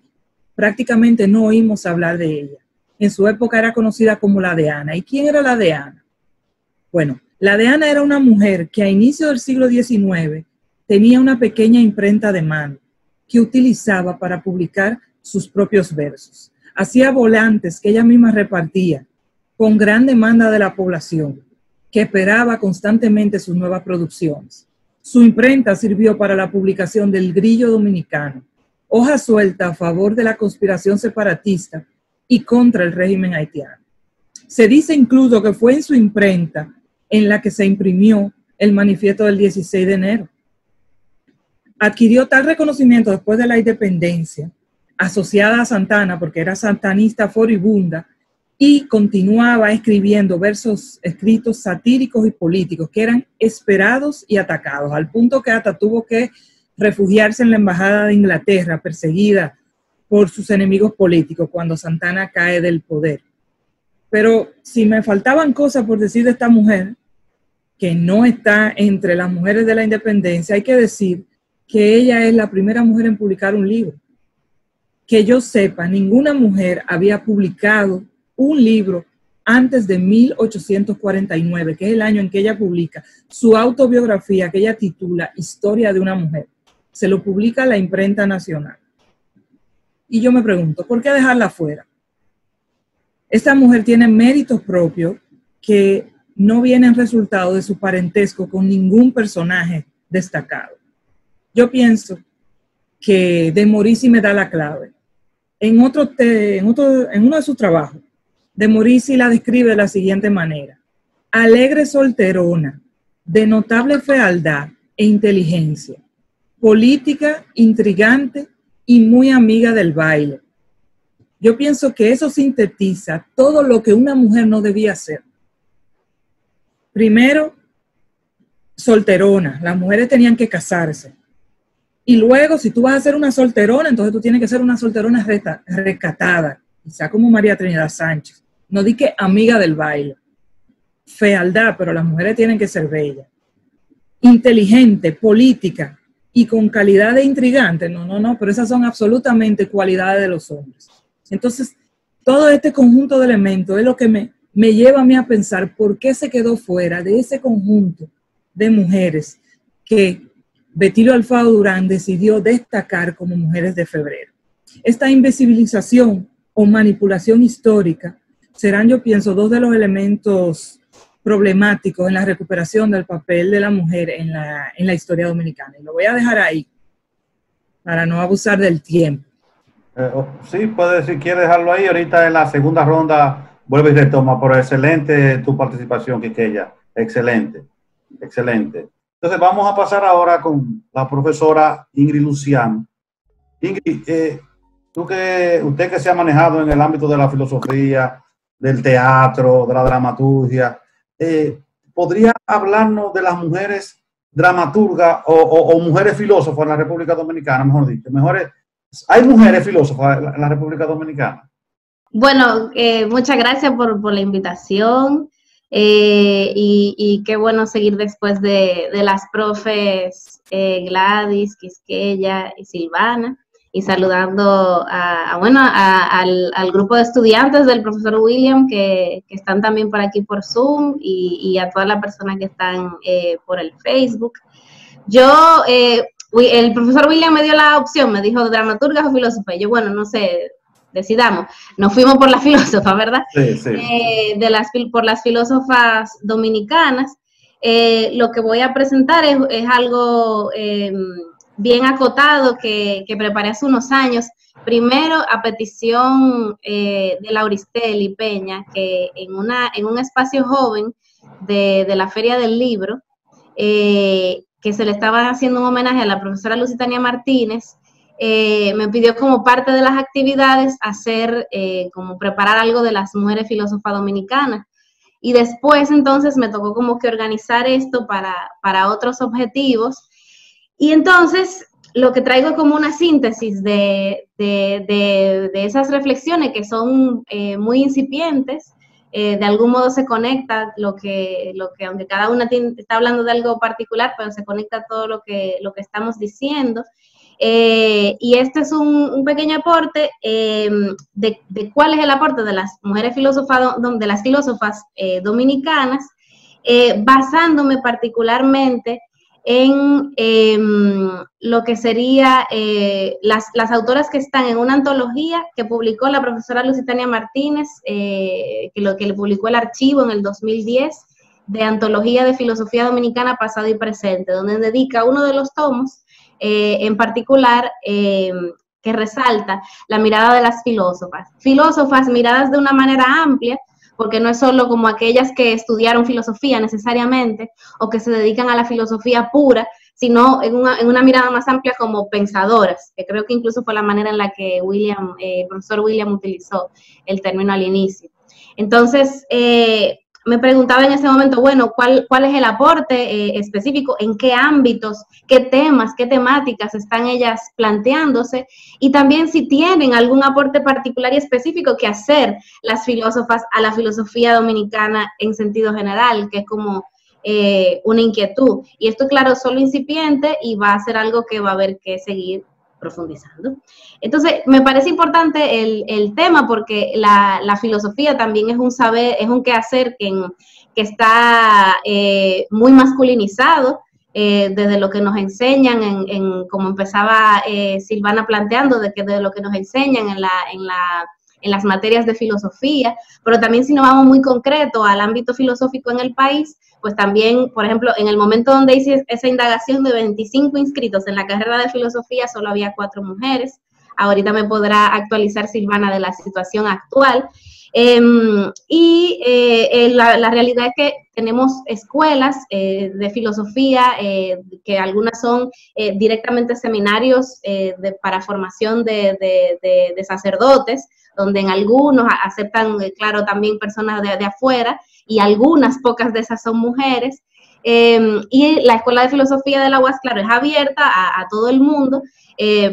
Speaker 5: prácticamente no oímos hablar de ella. En su época era conocida como la de Ana. ¿Y quién era la de Ana? Bueno, la de Ana era una mujer que a inicio del siglo XIX tenía una pequeña imprenta de mano que utilizaba para publicar sus propios versos. Hacía volantes que ella misma repartía con gran demanda de la población, que esperaba constantemente sus nuevas producciones. Su imprenta sirvió para la publicación del Grillo Dominicano, hoja suelta a favor de la conspiración separatista y contra el régimen haitiano. Se dice incluso que fue en su imprenta en la que se imprimió el manifiesto del 16 de enero. Adquirió tal reconocimiento después de la independencia, asociada a Santana porque era santanista furibunda, y continuaba escribiendo versos escritos satíricos y políticos que eran esperados y atacados, al punto que hasta tuvo que refugiarse en la embajada de Inglaterra, perseguida por sus enemigos políticos cuando Santana cae del poder. Pero si me faltaban cosas por decir de esta mujer, que no está entre las mujeres de la independencia, hay que decir que ella es la primera mujer en publicar un libro. Que yo sepa, ninguna mujer había publicado un libro antes de 1849, que es el año en que ella publica su autobiografía, que ella titula Historia de una mujer. Se lo publica la Imprenta Nacional. Y yo me pregunto, ¿por qué dejarla fuera? Esta mujer tiene méritos propios que no vienen resultado de su parentesco con ningún personaje destacado. Yo pienso que De Morisi me da la clave. En uno de sus trabajos, De Morisi la describe de la siguiente manera: alegre solterona, de notable fealdad e inteligencia, política, intrigante y muy amiga del baile. Yo pienso que eso sintetiza todo lo que una mujer no debía hacer. Primero, solterona. Las mujeres tenían que casarse. Y luego, si tú vas a ser una solterona, entonces tú tienes que ser una solterona rescatada, quizá como María Trinidad Sánchez. No di que amiga del baile. Fealdad, pero las mujeres tienen que ser bellas. Inteligente, política y con calidad de intrigante. No, pero esas son absolutamente cualidades de los hombres. Entonces, todo este conjunto de elementos es lo que me lleva a mí a pensar por qué se quedó fuera de ese conjunto de mujeres que Betilio Alfaro Durán decidió destacar como mujeres de febrero. Esta invisibilización o manipulación histórica serán, yo pienso, dos de los elementos problemáticos en la recuperación del papel de la mujer en la historia dominicana. Y lo voy a dejar ahí para no abusar del tiempo.
Speaker 1: Sí, puedes, si quieres dejarlo ahí. Ahorita en la segunda ronda vuelve y retoma, pero excelente tu participación, Quisqueya. Excelente, excelente. Entonces vamos a pasar ahora con la profesora Ingrid Luciano. Ingrid, usted que se ha manejado en el ámbito de la filosofía, del teatro, de la dramaturgia, ¿podría hablarnos de las mujeres dramaturgas o mujeres filósofas en la República Dominicana, mejor dicho? ¿Hay mujeres filósofas en la República Dominicana?
Speaker 6: Bueno, muchas gracias por la invitación y qué bueno seguir después de las profes Gladys, Quisqueya y Silvana, y saludando al grupo de estudiantes del profesor William que están también por aquí por Zoom y a todas las personas que están por el Facebook. El profesor William me dio la opción, me dijo dramaturgas o filósofas, y yo, bueno, no sé, decidamos. Nos fuimos por la filósofa, ¿verdad? Sí. Por las filósofas dominicanas. Lo que voy a presentar es algo bien acotado que preparé hace unos años. Primero, a petición de Lauristeli Peña, que en un espacio joven de la Feria del Libro, que se le estaba haciendo un homenaje a la profesora Lusitania Martínez, me pidió como parte de las actividades como preparar algo de las mujeres filósofas dominicanas. Y después entonces me tocó como que organizar esto para otros objetivos. Y entonces lo que traigo es como una síntesis de esas reflexiones que son muy incipientes. De algún modo se conecta lo que aunque cada una está hablando de algo particular, pero se conecta todo lo que estamos diciendo. Y este es un pequeño aporte de cuál es el aporte de las mujeres filósofas, de las filósofas dominicanas, basándome particularmente en lo que sería las autoras que están en una antología que publicó la profesora Lusitania Martínez, que le publicó el archivo en el 2010, de Antología de Filosofía Dominicana Pasado y Presente, donde dedica uno de los tomos en particular que resalta la mirada de las filósofas miradas de una manera amplia, porque no es solo como aquellas que estudiaron filosofía necesariamente o que se dedican a la filosofía pura, sino en una mirada más amplia como pensadoras, que creo que incluso fue la manera en la que el profesor William utilizó el término al inicio. Entonces, me preguntaba en ese momento, bueno, ¿cuál es el aporte específico? ¿En qué ámbitos, qué temas, qué temáticas están ellas planteándose? Y también si tienen algún aporte particular y específico que hacer las filósofas a la filosofía dominicana en sentido general, que es como una inquietud. Y esto, claro, solo incipiente y va a ser algo que va a haber que seguir profundizando. Entonces, me parece importante el tema porque la filosofía también es un saber, es un quehacer que está muy masculinizado, desde lo que nos enseñan, como empezaba Silvana planteando, de lo que nos enseñan en las materias de filosofía, pero también si nos vamos muy concreto al ámbito filosófico en el país, pues también, por ejemplo, en el momento donde hice esa indagación de 25 inscritos en la carrera de filosofía, solo había 4 mujeres. Ahorita me podrá actualizar Silvana de la situación actual. La realidad es que tenemos escuelas de filosofía, que algunas son directamente seminarios para formación de sacerdotes, donde en algunos aceptan, claro, también personas de afuera, y algunas pocas de esas son mujeres. Y la Escuela de Filosofía de la UAS, claro, es abierta a todo el mundo,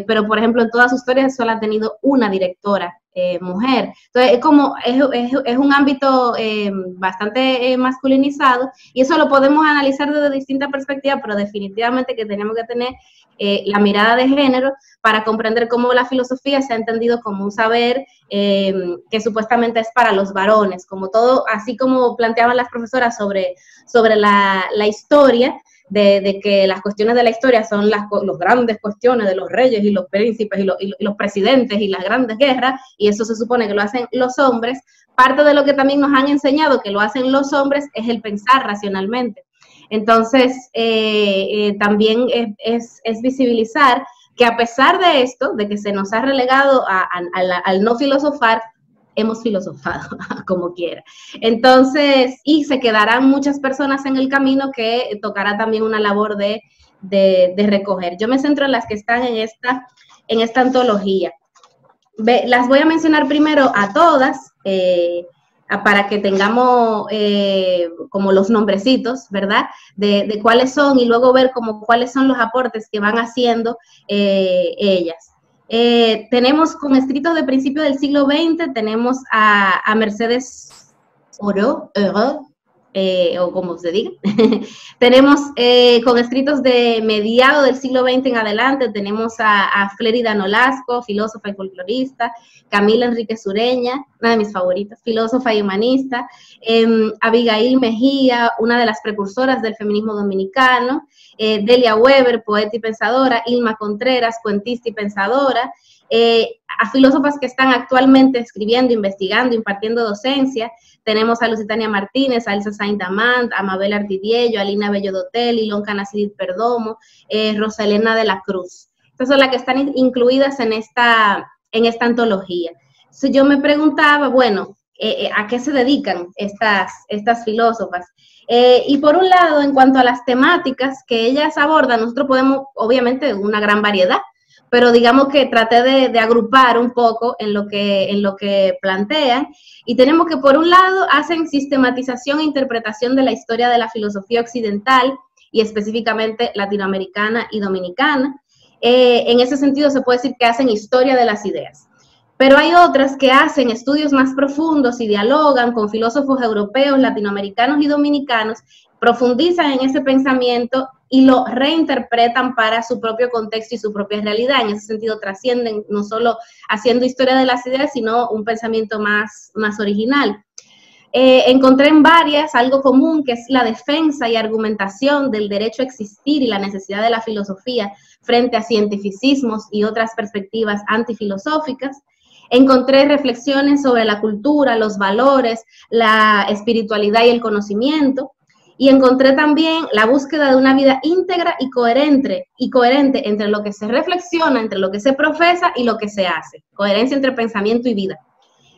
Speaker 6: pero por ejemplo en toda su historia solo ha tenido una directora mujer. Entonces es un ámbito bastante masculinizado, y eso lo podemos analizar desde distintas perspectivas, pero definitivamente que tenemos que tener la mirada de género para comprender cómo la filosofía se ha entendido como un saber que supuestamente es para los varones, como todo, así como planteaban las profesoras sobre la historia, de que las cuestiones de la historia son las grandes cuestiones de los reyes y los príncipes y los presidentes y las grandes guerras, y eso se supone que lo hacen los hombres. Parte de lo que también nos han enseñado que lo hacen los hombres es el pensar racionalmente. Entonces, también es visibilizar que a pesar de esto, de que se nos ha relegado al no filosofar, hemos filosofado como quiera. Entonces, y se quedarán muchas personas en el camino que tocará también una labor de recoger. Yo me centro en las que están en esta antología. Las voy a mencionar primero a todas, para que tengamos como los nombrecitos, ¿verdad? De cuáles son, y luego ver como cuáles son los aportes que van haciendo ellas. Tenemos con escritos de principio del siglo XX, tenemos a Mercedes Oro, o como se diga. Tenemos con escritos de mediados del siglo XX en adelante, tenemos a Flérida Nolasco, filósofa y folclorista, Camila Enríquez Ureña, una de mis favoritas, filósofa y humanista, Abigail Mejía, una de las precursoras del feminismo dominicano, Delia Weber, poeta y pensadora, Ilma Contreras, cuentista y pensadora, a filósofas que están actualmente escribiendo, investigando, impartiendo docencia. Tenemos a Lusitania Martínez, a Elsa Saint-Amand, a Mabel Artidiello, a Lina Bello Dotel, Ilonka Nacidit Perdomo, Rosa Elena de la Cruz. Estas son las que están incluidas en esta antología. Entonces yo me preguntaba, bueno, ¿a qué se dedican estas filósofas? Y por un lado, en cuanto a las temáticas que ellas abordan, nosotros podemos, obviamente, una gran variedad, pero digamos que traté de agrupar un poco en lo que plantean, y tenemos que, por un lado, hacen sistematización e interpretación de la historia de la filosofía occidental, y específicamente latinoamericana y dominicana. En ese sentido se puede decir que hacen historia de las ideas. Pero hay otras que hacen estudios más profundos y dialogan con filósofos europeos, latinoamericanos y dominicanos, profundizan en ese pensamiento y lo reinterpretan para su propio contexto y su propia realidad. En ese sentido trascienden, no solo haciendo historia de las ideas, sino un pensamiento más original. Encontré en varias algo común, que es la defensa y argumentación del derecho a existir y la necesidad de la filosofía frente a cientificismos y otras perspectivas antifilosóficas. Encontré reflexiones sobre la cultura, los valores, la espiritualidad y el conocimiento. Y encontré también la búsqueda de una vida íntegra y coherente entre lo que se reflexiona, entre lo que se profesa y lo que se hace. Coherencia entre pensamiento y vida.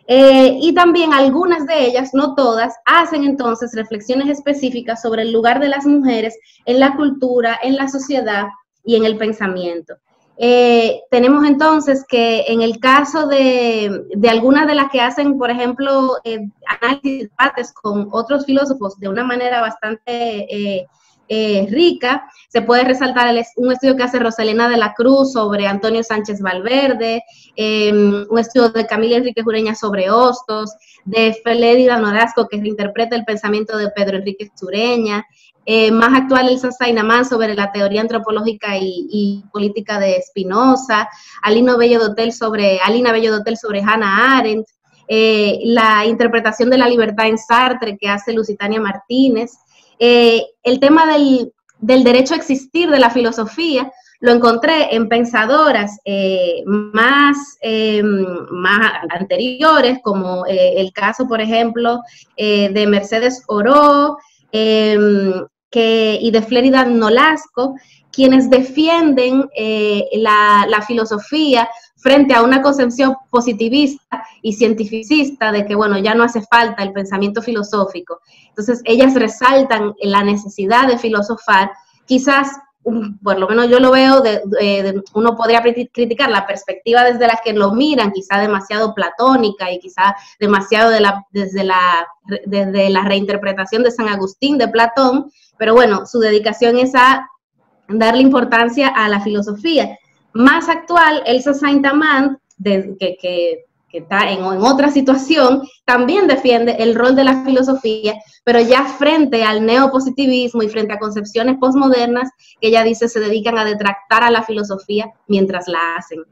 Speaker 6: Y también algunas de ellas, no todas, hacen entonces reflexiones específicas sobre el lugar de las mujeres en la cultura, en la sociedad y en el pensamiento. Tenemos entonces que en el caso de algunas de las que hacen, por ejemplo, análisis, debates con otros filósofos de una manera bastante rica, se puede resaltar un estudio que hace Roselena de la Cruz sobre Antonio Sánchez Valverde, un estudio de Camila Enríquez Ureña sobre Hostos, de Félida Nolasco, que reinterpreta el pensamiento de Pedro Enríquez Ureña, más actual Elsa Sainamán sobre la teoría antropológica y política de Spinoza, Alina Bello Dotel sobre Hannah Arendt, la interpretación de la libertad en Sartre que hace Lusitania Martínez, el tema del derecho a existir de la filosofía lo encontré en pensadoras más anteriores, como el caso, por ejemplo, de Mercedes Oró, y de Flérida Nolasco, quienes defienden la filosofía frente a una concepción positivista y cientificista de que, bueno, ya no hace falta el pensamiento filosófico. Entonces, ellas resaltan la necesidad de filosofar, quizás, por lo menos yo lo veo, uno podría criticar la perspectiva desde la que lo miran, quizá demasiado platónica y quizá demasiado desde la reinterpretación de San Agustín de Platón, pero bueno, su dedicación es a darle importancia a la filosofía. Más actual, Elsa Saint-Amand, que está en otra situación, también defiende el rol de la filosofía, pero ya frente al neopositivismo y frente a concepciones posmodernas que ella dice se dedican a detractar a la filosofía mientras la hacen.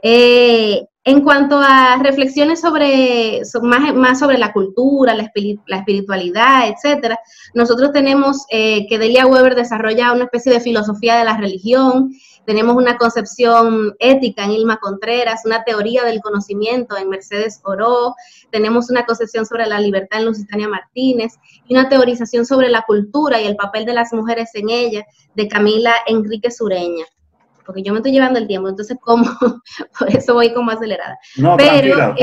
Speaker 6: En cuanto a reflexiones más sobre la cultura, la espiritualidad, etcétera, nosotros tenemos que Delia Weber desarrolla una especie de filosofía de la religión, tenemos una concepción ética en Ilma Contreras, una teoría del conocimiento en Mercedes Oró, tenemos una concepción sobre la libertad en Lusitania Martínez y una teorización sobre la cultura y el papel de las mujeres en ella de Camila Enríquez Ureña. Porque yo me estoy llevando el tiempo, entonces por eso voy como acelerada.
Speaker 1: No,
Speaker 6: pero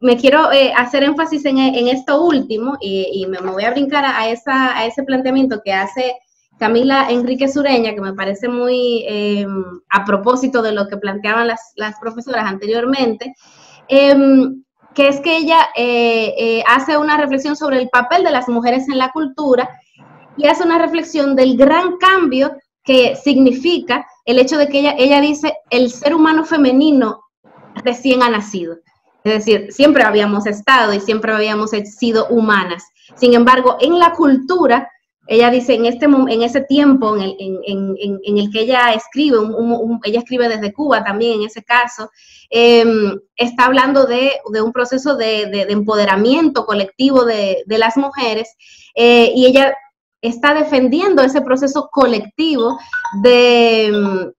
Speaker 6: me quiero hacer énfasis en esto último y me voy a brincar a ese planteamiento que hace Camila Enríquez Ureña, que me parece muy a propósito de lo que planteaban las profesoras anteriormente, que es que ella hace una reflexión sobre el papel de las mujeres en la cultura y hace una reflexión del gran cambio que significa el hecho de que ella dice el ser humano femenino recién ha nacido. Es decir, siempre habíamos estado y siempre habíamos sido humanas. Sin embargo, en la cultura, ella dice en ese tiempo en el que ella escribe, ella escribe desde Cuba también en ese caso, está hablando de un proceso de empoderamiento colectivo de las mujeres y ella está defendiendo ese proceso colectivo de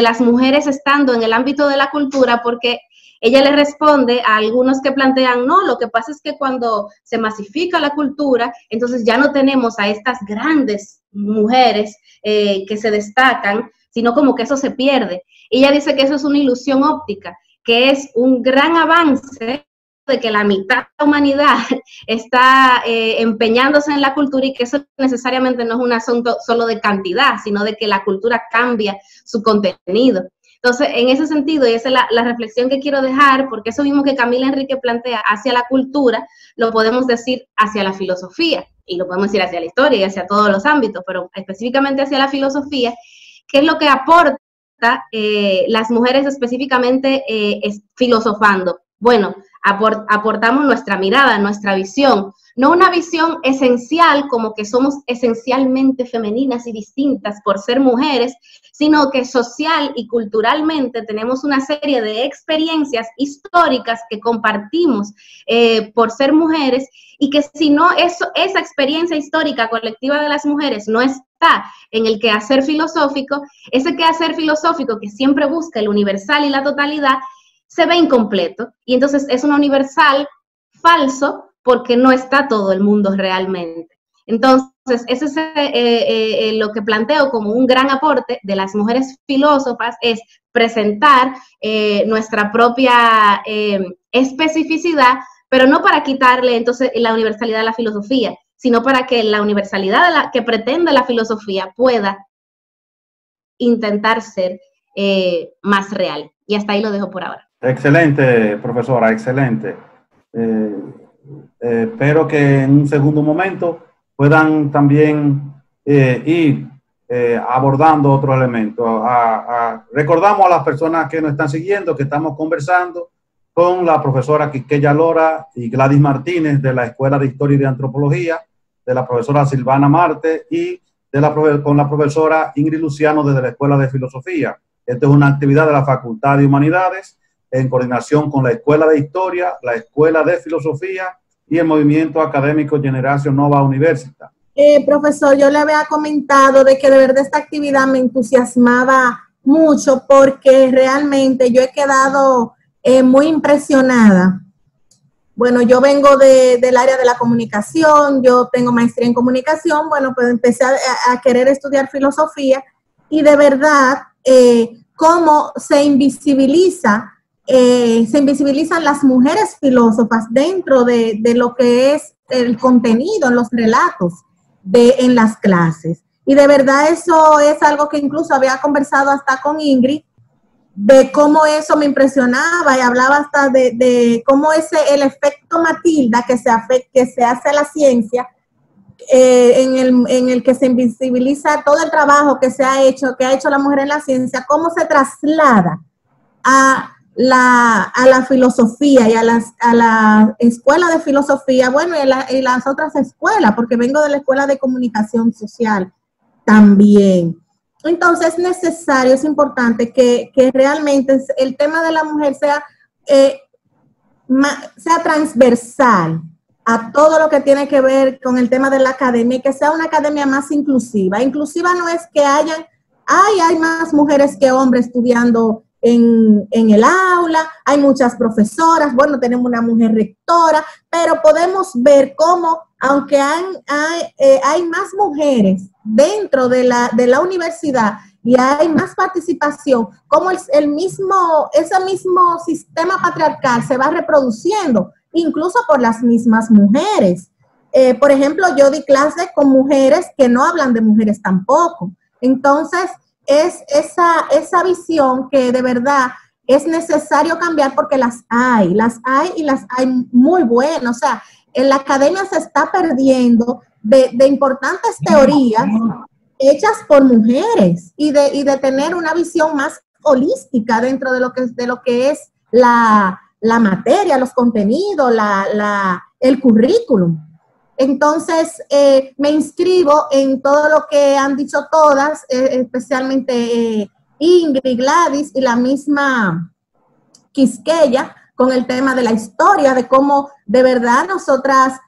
Speaker 6: las mujeres estando en el ámbito de la cultura, porque ella le responde a algunos que plantean, no, lo que pasa es que cuando se masifica la cultura, entonces ya no tenemos a estas grandes mujeres que se destacan, sino como que eso se pierde. Ella dice que eso es una ilusión óptica, que es un gran avance de que la mitad de la humanidad está empeñándose en la cultura y que eso necesariamente no es un asunto solo de cantidad, sino de que la cultura cambia su contenido. Entonces, en ese sentido, y esa es la reflexión que quiero dejar, porque eso mismo que Camila Enríquez plantea hacia la cultura, lo podemos decir hacia la filosofía, y lo podemos decir hacia la historia y hacia todos los ámbitos, pero específicamente hacia la filosofía, que es lo que aporta las mujeres específicamente filosofando. Bueno, aportamos nuestra mirada, nuestra visión, no una visión esencial como que somos esencialmente femeninas y distintas por ser mujeres, sino que social y culturalmente tenemos una serie de experiencias históricas que compartimos por ser mujeres y que si no esa experiencia histórica colectiva de las mujeres no está en el quehacer filosófico, ese quehacer filosófico que siempre busca el universal y la totalidad, se ve incompleto y entonces es un universal falso porque no está todo el mundo realmente. Entonces, eso es lo que planteo como un gran aporte de las mujeres filósofas, es presentar nuestra propia especificidad, pero no para quitarle entonces la universalidad a la filosofía, sino para que la universalidad que pretende la filosofía pueda intentar ser más real. Y hasta ahí lo dejo por ahora.
Speaker 1: Excelente, profesora, excelente. Espero que en un segundo momento puedan también ir abordando otros elementos. Recordamos a las personas que nos están siguiendo que estamos conversando con la profesora Quisqueya Lora y Gladys Martínez de la Escuela de Historia y de Antropología, de la profesora Silvana Marte y con la profesora Ingrid Luciano desde la Escuela de Filosofía. Esta es una actividad de la Facultad de Humanidades en coordinación con la Escuela de Historia, la Escuela de Filosofía y el Movimiento Académico Generation Nova Universitas.
Speaker 2: Profesor, yo le había comentado de que de verdad esta actividad me entusiasmaba mucho porque realmente yo he quedado muy impresionada. Bueno, yo vengo del área de la comunicación, yo tengo maestría en comunicación, bueno, pues empecé a querer estudiar filosofía y de verdad cómo se invisibilizan las mujeres filósofas dentro de lo que es el contenido en los relatos en las clases. Y de verdad eso es algo que incluso había conversado hasta con Ingrid, de cómo eso me impresionaba y hablaba hasta de cómo el efecto Matilda que se hace a la ciencia, en el que se invisibiliza todo el trabajo que ha hecho la mujer en la ciencia, cómo se traslada a la filosofía y a la escuela de filosofía, bueno, y las otras escuelas, porque vengo de la escuela de comunicación social también. Entonces es necesario, es importante que realmente el tema de la mujer sea transversal a todo lo que tiene que ver con el tema de la academia y que sea una academia más inclusiva. Inclusiva no es que hay más mujeres que hombres estudiando en el aula, hay muchas profesoras, bueno, tenemos una mujer rectora, pero podemos ver cómo, aunque hay más mujeres dentro de la universidad y hay más participación, como ese mismo sistema patriarcal se va reproduciendo, incluso por las mismas mujeres. Por ejemplo, yo di clases con mujeres que no hablan de mujeres tampoco. Entonces, es esa visión que de verdad es necesario cambiar porque las hay muy buenas. O sea, en la academia se está perdiendo de importantes teorías hechas por mujeres y de tener una visión más holística dentro de lo que es la materia, los contenidos, el currículum. Entonces, me inscribo en todo lo que han dicho todas, especialmente Ingrid, Gladys y la misma Quisqueya, con el tema de la historia, de cómo de verdad nosotras,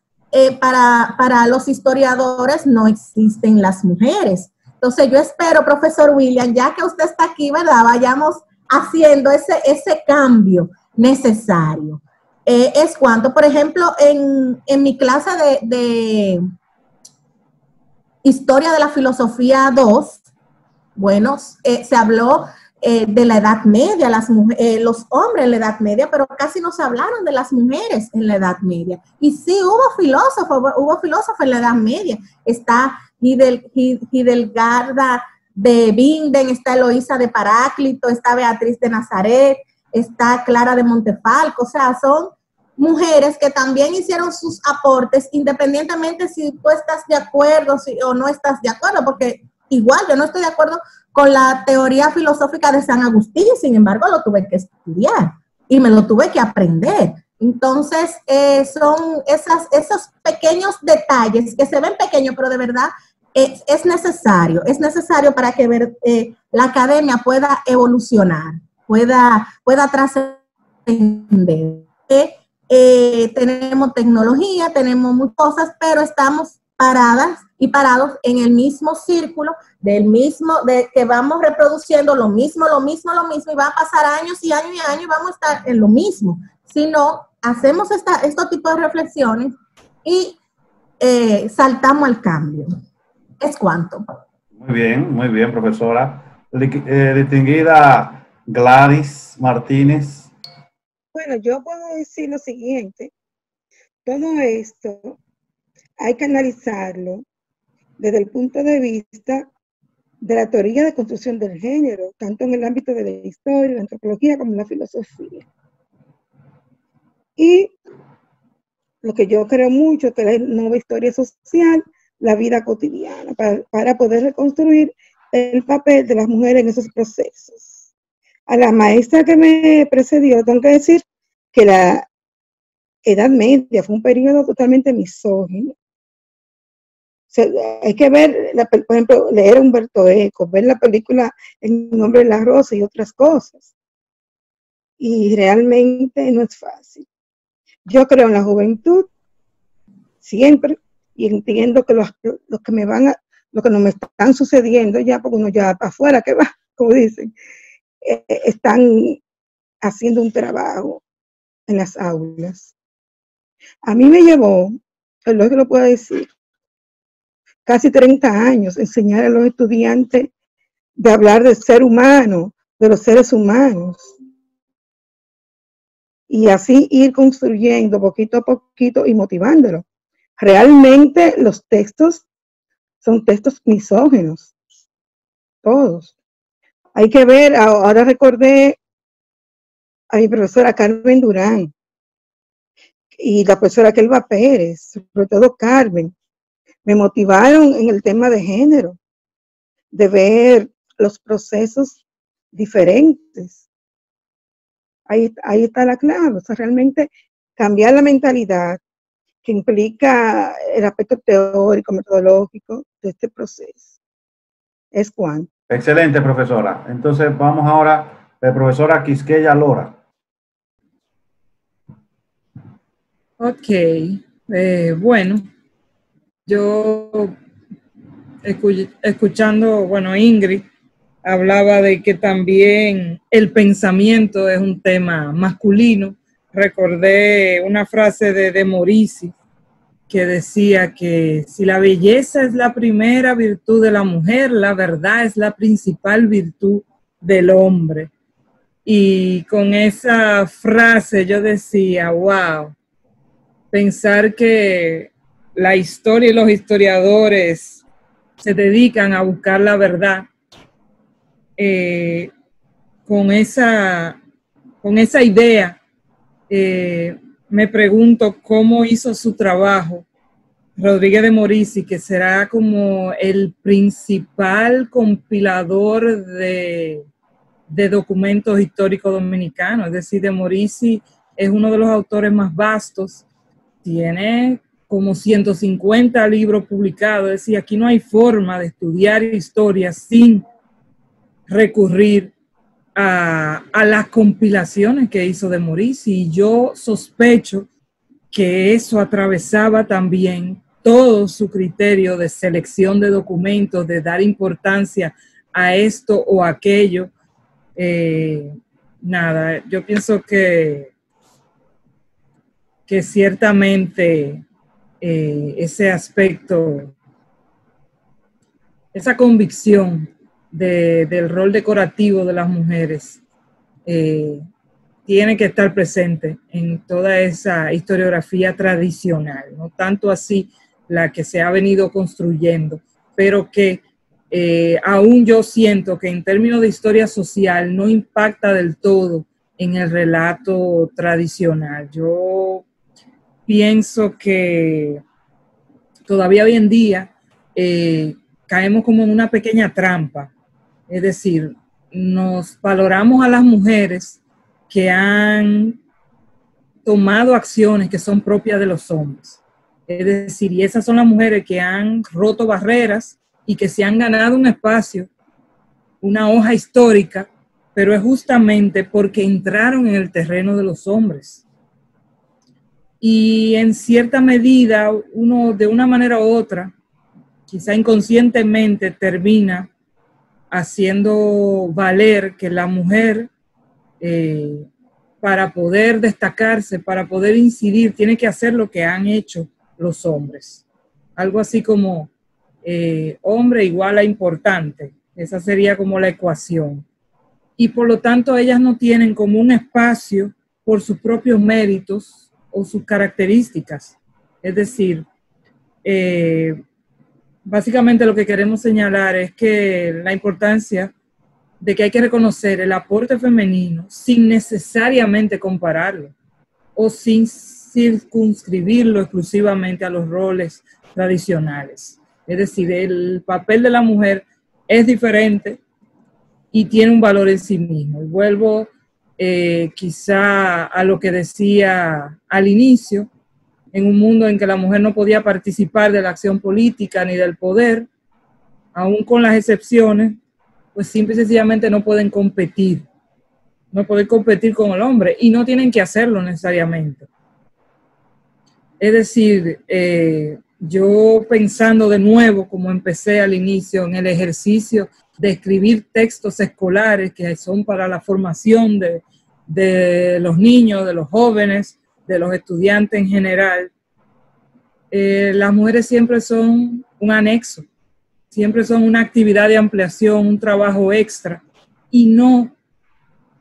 Speaker 2: para los historiadores, no existen las mujeres. Entonces, yo espero, profesor William, ya que usted está aquí, ¿verdad?, vayamos haciendo ese cambio necesario. Es cuanto, por ejemplo, en mi clase de Historia de la Filosofía 2, bueno, se habló de la Edad Media, los hombres en la Edad Media, pero casi no se hablaron de las mujeres en la Edad Media. Y sí, hubo filósofos en la Edad Media. Está Hildegarda de Bingen, está Eloísa de Paráclito, está Beatriz de Nazaret, está Clara de Montefalco. O sea, son mujeres que también hicieron sus aportes, independientemente si tú estás de acuerdo o no estás de acuerdo, porque igual yo no estoy de acuerdo con la teoría filosófica de San Agustín, sin embargo lo tuve que estudiar y me lo tuve que aprender. Entonces, son esos pequeños detalles que se ven pequeños, pero de verdad es necesario para que la academia pueda evolucionar, pueda trascender. Tenemos tecnología, tenemos muchas cosas, pero estamos paradas y parados en el mismo círculo de que vamos reproduciendo lo mismo, y va a pasar años y años y años y vamos a estar en lo mismo. Si no hacemos estos tipos de reflexiones y saltamos al cambio. Es cuanto.
Speaker 1: Muy bien, profesora. Distinguida Gladys Martínez.
Speaker 4: Bueno, yo puedo decir lo siguiente. Todo esto hay que analizarlo desde el punto de vista de la teoría de construcción del género, tanto en el ámbito de la historia, la antropología, como en la filosofía. Y lo que yo creo mucho, que es la nueva historia social, la vida cotidiana, para poder reconstruir el papel de las mujeres en esos procesos. A la maestra que me precedió, tengo que decir que la Edad Media fue un periodo totalmente misógino. O sea, hay que ver, por ejemplo, leer a Humberto Eco, ver la película El nombre de la rosa y otras cosas. Y realmente no es fácil. Yo creo en la juventud, siempre, y entiendo que lo que no me están sucediendo ya, porque uno ya para afuera que va, como dicen, están haciendo un trabajo en las aulas. A mí me llevó, es lo que lo puedo decir, casi 30 años enseñar a los estudiantes de hablar del ser humano, de los seres humanos. Y así ir construyendo poquito a poquito y motivándolos. Realmente los textos son textos misóginos, todos. Hay que ver, ahora recordé a mi profesora Carmen Durán y la profesora Kelva Pérez, sobre todo Carmen, me motivaron en el tema de género, de ver los procesos diferentes. Ahí está la clave, o sea, realmente cambiar la mentalidad que implica el aspecto teórico, metodológico de este proceso. Es cuanto.
Speaker 1: Excelente, profesora. Entonces vamos ahora a la profesora Quisqueya Lora.
Speaker 5: Ok, bueno, yo escuchando, bueno, Ingrid hablaba de que también el pensamiento es un tema masculino. Recordé una frase de Morisi que decía que si la belleza es la primera virtud de la mujer, la verdad es la principal virtud del hombre. Y con esa frase yo decía, wow, pensar que la historia y los historiadores se dedican a buscar la verdad, con esa idea, me pregunto cómo hizo su trabajo Rodríguez de Morisi, que será como el principal compilador de documentos históricos dominicanos. Es decir, de Morisi es uno de los autores más vastos, tiene como 150 libros publicados. Es decir, aquí no hay forma de estudiar historia sin recurrir a las compilaciones que hizo de Morisi, y yo sospecho que eso atravesaba también todo su criterio de selección de documentos, de dar importancia a esto o aquello. Nada, yo pienso que ciertamente ese aspecto, esa convicción del rol decorativo de las mujeres tiene que estar presente en toda esa historiografía tradicional, no tanto así la que se ha venido construyendo, pero que aún yo siento que en términos de historia social no impacta del todo en el relato tradicional. Yo pienso que todavía hoy en día caemos como en una pequeña trampa, es decir, nos valoramos a las mujeres que han tomado acciones que son propias de los hombres. Es decir, y esas son las mujeres que han roto barreras y que se han ganado un espacio, una hoja histórica, pero es justamente porque entraron en el terreno de los hombres. Y en cierta medida, uno de una manera u otra, quizá inconscientemente, termina haciendo valer que la mujer, para poder destacarse, para poder incidir, tiene que hacer lo que han hecho los hombres. Algo así como hombre igual a importante. Esa sería como la ecuación. Y por lo tanto ellas no tienen como un espacio por sus propios méritos o sus características. Es decir, básicamente lo que queremos señalar es que la importancia de que hay que reconocer el aporte femenino sin necesariamente compararlo o sin circunscribirlo exclusivamente a los roles tradicionales. Es decir, el papel de la mujer es diferente y tiene un valor en sí mismo. Y vuelvo quizá a lo que decía al inicio, en un mundo en que la mujer no podía participar de la acción política ni del poder, aún con las excepciones, pues simple y sencillamente no pueden competir con el hombre y no tienen que hacerlo necesariamente. Es decir, yo pensando de nuevo, como empecé al inicio, en el ejercicio de escribir textos escolares que son para la formación de los niños, de los jóvenes, de los estudiantes en general, las mujeres siempre son un anexo, siempre son una actividad de ampliación, un trabajo extra, y no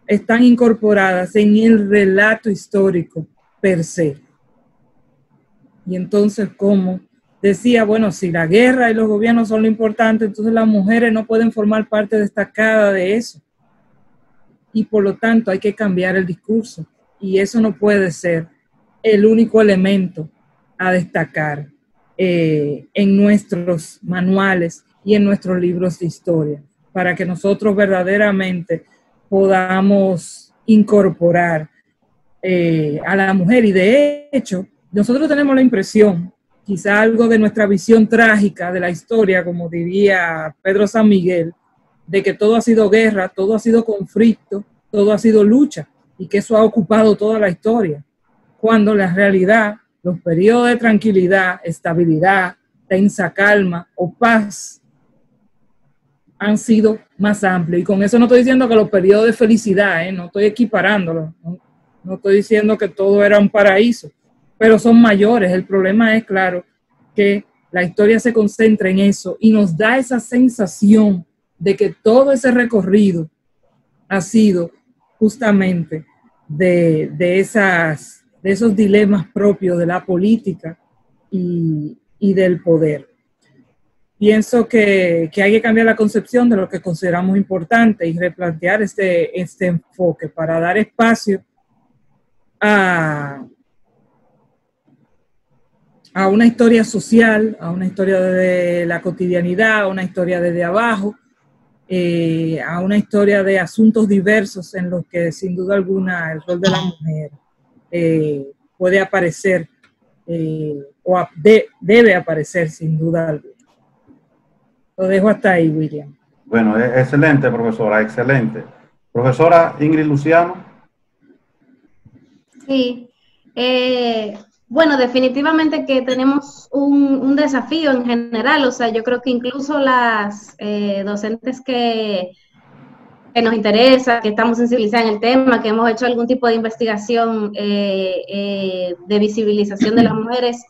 Speaker 5: están incorporadas en el relato histórico per se. Y entonces, como decía, bueno, si la guerra y los gobiernos son lo importante, entonces las mujeres no pueden formar parte destacada de eso. Y por lo tanto hay que cambiar el discurso. Y eso no puede ser el único elemento a destacar en nuestros manuales y en nuestros libros de historia, para que nosotros verdaderamente podamos incorporar a la mujer. Y de hecho, nosotros tenemos la impresión, quizá algo de nuestra visión trágica de la historia, como diría Pedro San Miguel, de que todo ha sido guerra, todo ha sido conflicto, todo ha sido lucha, y que eso ha ocupado toda la historia, cuando la realidad, los periodos de tranquilidad, estabilidad, tensa calma o paz han sido más amplios. Y con eso no estoy diciendo que los periodos de felicidad, no estoy equiparándolo, no estoy diciendo que todo era un paraíso, pero son mayores. El problema es, claro, que la historia se concentra en eso y nos da esa sensación de que todo ese recorrido ha sido justamente de esos dilemas propios de la política y del poder. Pienso que hay que cambiar la concepción de lo que consideramos importante y replantear este enfoque para dar espacio a una historia social, a una historia de la cotidianidad, a una historia desde abajo, a una historia de asuntos diversos en los que sin duda alguna el rol de la mujer puede aparecer o debe aparecer sin duda alguna. Lo dejo hasta ahí, William.
Speaker 1: Bueno, excelente, profesora, excelente. Profesora Ingrid Luciano.
Speaker 6: Sí, bueno, definitivamente que tenemos un desafío en general, o sea, yo creo que incluso las docentes que nos interesa, que estamos sensibilizadas en el tema, que hemos hecho algún tipo de investigación de visibilización de las mujeres,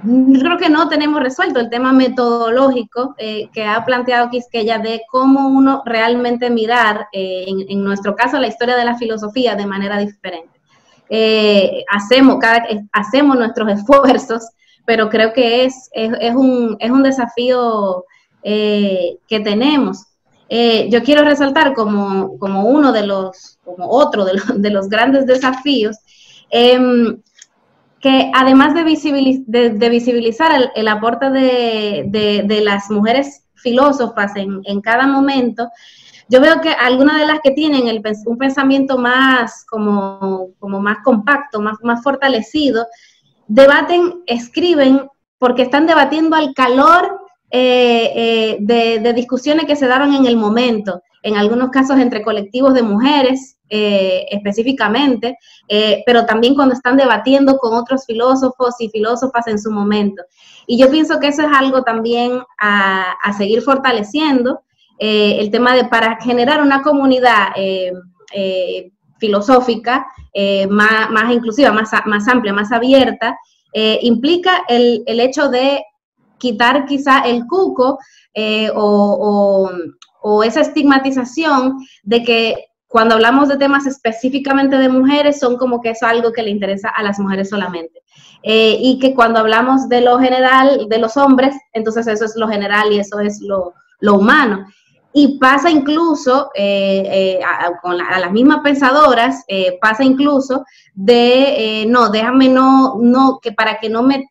Speaker 6: creo que no tenemos resuelto el tema metodológico que ha planteado Quisqueya de cómo uno realmente mirar, en nuestro caso, la historia de la filosofía de manera diferente. Hacemos nuestros esfuerzos, pero creo que es un desafío que tenemos. Yo quiero resaltar como otro de los grandes desafíos, que además de visibilizar el aporte de las mujeres filósofas en cada momento, yo veo que algunas de las que tienen un pensamiento más como más compacto, más fortalecido, debaten, escriben, porque están debatiendo al calor de discusiones que se daban en el momento, en algunos casos entre colectivos de mujeres específicamente, pero también cuando están debatiendo con otros filósofos y filósofas en su momento. Y yo pienso que eso es algo también a seguir fortaleciendo, el tema de para generar una comunidad filosófica más inclusiva, más amplia, más abierta, implica el hecho de quitar quizá el cuco o esa estigmatización de que cuando hablamos de temas específicamente de mujeres son como que es algo que le interesa a las mujeres solamente. y que cuando hablamos de lo general, de los hombres, entonces eso es lo general y eso es lo humano. Y pasa incluso, a las mismas pensadoras, pasa incluso de, no, déjame que para que no me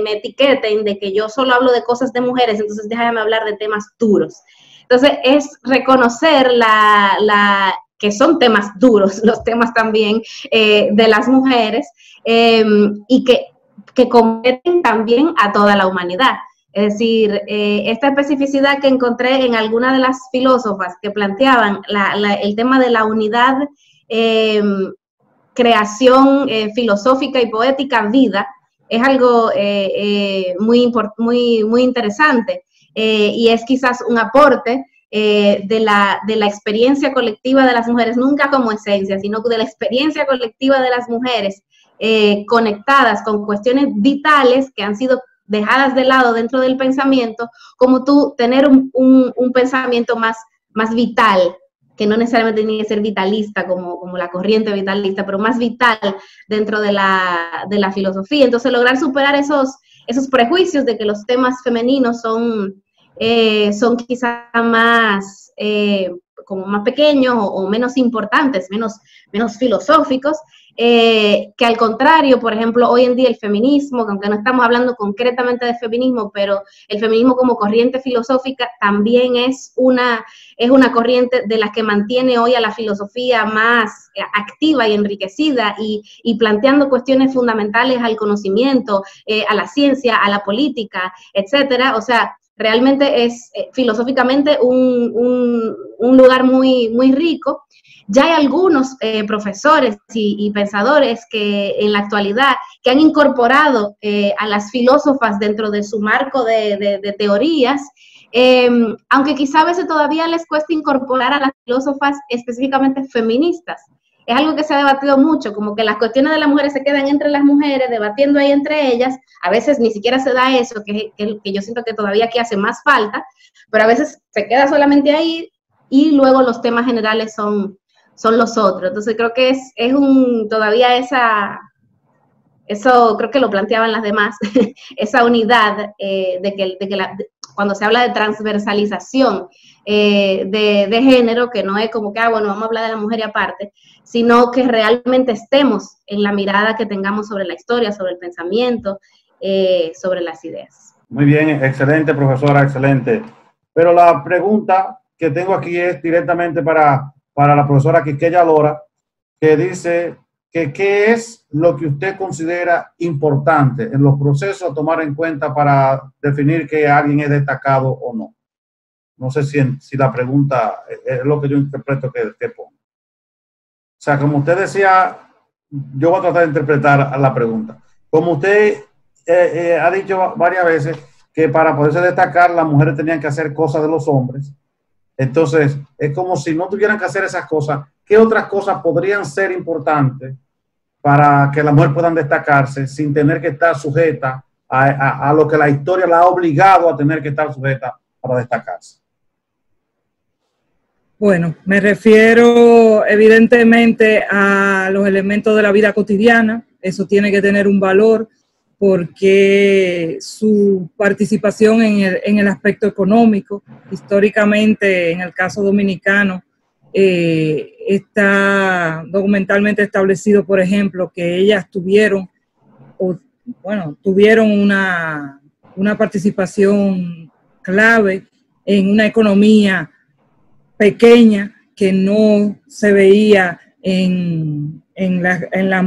Speaker 6: etiqueten de que yo solo hablo de cosas de mujeres, entonces déjame hablar de temas duros. Entonces es reconocer que son temas duros, los temas también de las mujeres, y que competen también a toda la humanidad. Es decir, esta especificidad que encontré en algunas de las filósofas que planteaban el tema de la unidad, creación filosófica y poética, vida, es algo muy interesante, y es quizás un aporte de la experiencia colectiva de las mujeres, nunca como esencia, sino de la experiencia colectiva de las mujeres conectadas con cuestiones vitales que han sido dejadas de lado dentro del pensamiento, como tú tener un pensamiento más vital, que no necesariamente tiene que ser vitalista como la corriente vitalista, pero más vital dentro de la filosofía. Entonces lograr superar esos prejuicios de que los temas femeninos son quizá más como más pequeños o menos importantes, menos filosóficos, que al contrario, por ejemplo, hoy en día el feminismo, aunque no estamos hablando concretamente de feminismo, pero el feminismo como corriente filosófica también es una corriente de la que mantiene hoy a la filosofía más activa y enriquecida y planteando cuestiones fundamentales al conocimiento, a la ciencia, a la política, etcétera. O sea, realmente es filosóficamente un lugar muy rico. Ya hay algunos profesores y pensadores que en la actualidad que han incorporado a las filósofas dentro de su marco de teorías, aunque quizá a veces todavía les cuesta incorporar a las filósofas específicamente feministas. Es algo que se ha debatido mucho, como que las cuestiones de las mujeres se quedan entre las mujeres, debatiendo ahí entre ellas. A veces ni siquiera se da eso, que yo siento que todavía aquí hace más falta, pero a veces se queda solamente ahí y luego los temas generales son los otros. Entonces creo que es todavía eso creo que lo planteaban las demás, esa unidad cuando se habla de transversalización de género, que no es como que, bueno, vamos a hablar de la mujer y aparte, sino que realmente estemos en la mirada que tengamos sobre la historia, sobre el pensamiento, sobre las ideas.
Speaker 1: Muy bien, excelente, profesora, excelente. Pero la pregunta que tengo aquí es directamente para la profesora Quisqueya Lora, que dice que qué es lo que usted considera importante en los procesos a tomar en cuenta para definir que alguien es destacado o no. No sé si la pregunta es lo que yo interpreto que pone. O sea, como usted decía, yo voy a tratar de interpretar la pregunta. Como usted ha dicho varias veces que para poderse destacar las mujeres tenían que hacer cosas de los hombres. Entonces, es como si no tuvieran que hacer esas cosas. ¿Qué otras cosas podrían ser importantes para que la mujer puedan destacarse sin tener que estar sujeta a lo que la historia la ha obligado a tener que estar sujeta para destacarse?
Speaker 5: Bueno, me refiero evidentemente a los elementos de la vida cotidiana. Eso tiene que tener un valor porque su participación en el aspecto económico, históricamente en el caso dominicano, está documentalmente establecido, por ejemplo, que ellas tuvieron una participación clave en una economía pequeña que no se veía en la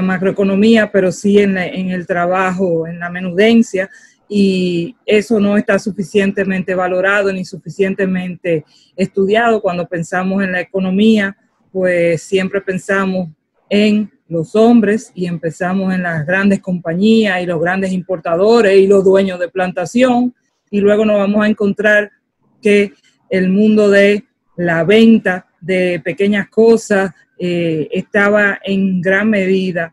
Speaker 5: macroeconomía, pero sí en el trabajo, en la menudencia, y eso no está suficientemente valorado ni suficientemente estudiado. Cuando pensamos en la economía, pues siempre pensamos en los hombres y empezamos en las grandes compañías y los grandes importadores y los dueños de plantación, y luego nos vamos a encontrar que el mundo de la venta de pequeñas cosas estaba en gran medida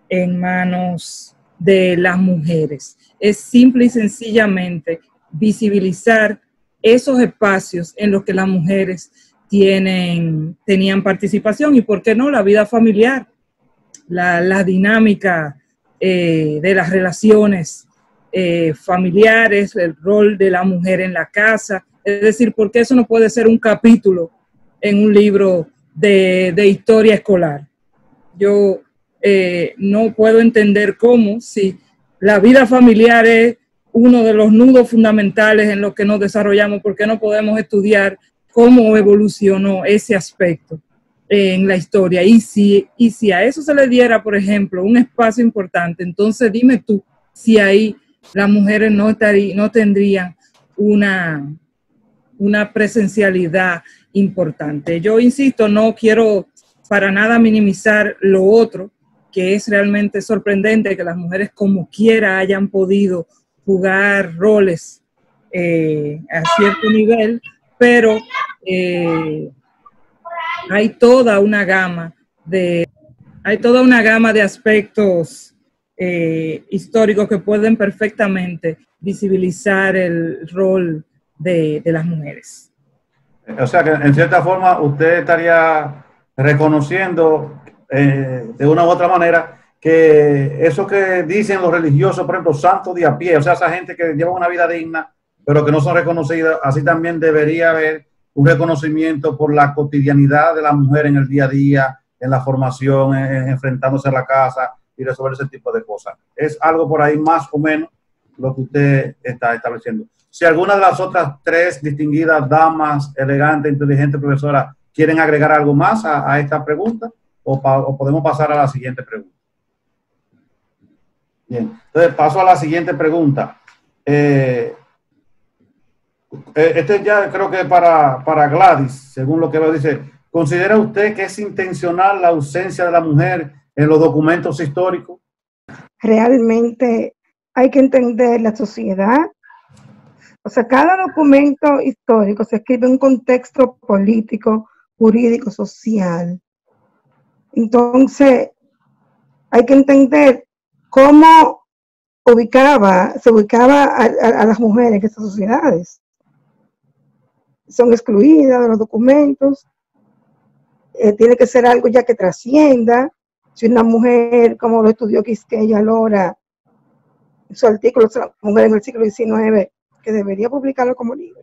Speaker 5: en manos de las mujeres. Es simple y sencillamente visibilizar esos espacios en los que las mujeres tenían participación y, ¿por qué no?, la vida familiar, la dinámica de las relaciones familiares, el rol de la mujer en la casa. Es decir, ¿por qué eso no puede ser un capítulo en un libro de historia escolar? Yo no puedo entender cómo, si la vida familiar es uno de los nudos fundamentales en los que nos desarrollamos, ¿por qué no podemos estudiar cómo evolucionó ese aspecto en la historia? Y si a eso se le diera, por ejemplo, un espacio importante, entonces dime tú si ahí las mujeres no tendrían una presencialidad importante. Yo insisto, no quiero para nada minimizar lo otro, que es realmente sorprendente que las mujeres como quiera hayan podido jugar roles a cierto nivel, pero hay toda una gama de aspectos históricos que pueden perfectamente visibilizar el rol de las mujeres.
Speaker 1: O sea que en cierta forma usted estaría reconociendo de una u otra manera que eso que dicen los religiosos, por ejemplo, santos de a pie, o sea, esa gente que lleva una vida digna, pero que no son reconocidas, así también debería haber un reconocimiento por la cotidianidad de la mujer en el día a día, en la formación, enfrentándose a la casa y resolver ese tipo de cosas. Es algo por ahí más o menos lo que usted está estableciendo. Si alguna de las otras tres distinguidas damas, elegantes, inteligentes, profesoras, quieren agregar algo más a esta pregunta, o podemos pasar a la siguiente pregunta. Bien, entonces paso a la siguiente pregunta. Este ya creo que para Gladys, según lo que veo, dice, ¿considera usted que es intencional la ausencia de la mujer en los documentos históricos?
Speaker 4: Realmente hay que entender la sociedad. O sea, cada documento histórico se escribe en un contexto político, jurídico, social. Entonces, hay que entender cómo se ubicaba a las mujeres en estas sociedades. Son excluidas de los documentos. Tiene que ser algo ya que trascienda. Si una mujer, como lo estudió Quisqueya Lora, en su artículo, la mujer en el siglo XIX, que debería publicarlo como libro,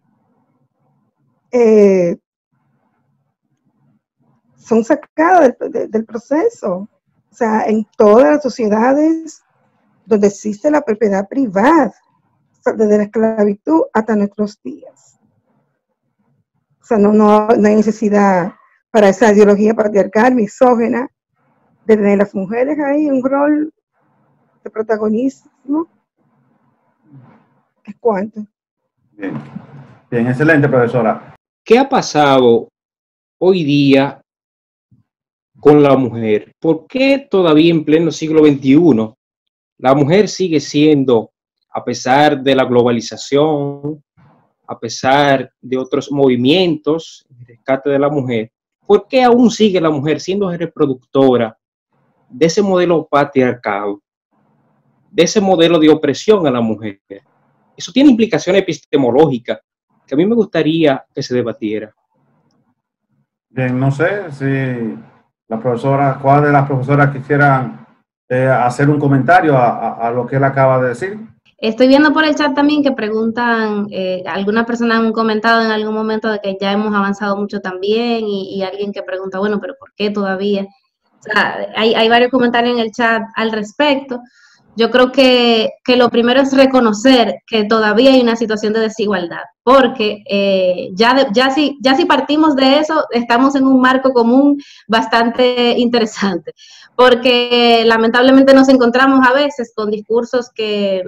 Speaker 4: son sacadas del proceso. O sea, en todas las sociedades donde existe la propiedad privada, o sea, desde la esclavitud hasta nuestros días. O sea, no hay necesidad para esa ideología patriarcal, misógena, de tener las mujeres ahí un rol de protagonismo. ¿Es cuánto?
Speaker 1: Bien, bien, excelente, profesora.
Speaker 3: ¿Qué ha pasado hoy día con la mujer? ¿Por qué todavía en pleno siglo XXI la mujer sigue siendo, a pesar de la globalización, a pesar de otros movimientos, el rescate de la mujer, por qué aún sigue la mujer siendo reproductora de ese modelo patriarcal, de ese modelo de opresión a la mujer? Eso tiene implicaciones epistemológicas que a mí me gustaría que se debatiera.
Speaker 1: Bien, no sé si la profesora, cuál de las profesoras quisieran hacer un comentario a lo que él acaba de decir.
Speaker 6: Estoy viendo por el chat también que preguntan, algunas personas han comentado en algún momento de que ya hemos avanzado mucho también y alguien que pregunta, bueno, pero ¿por qué todavía? O sea, hay varios comentarios en el chat al respecto. Yo creo que lo primero es reconocer que todavía hay una situación de desigualdad, porque ya si partimos de eso, estamos en un marco común bastante interesante, porque lamentablemente nos encontramos a veces con discursos que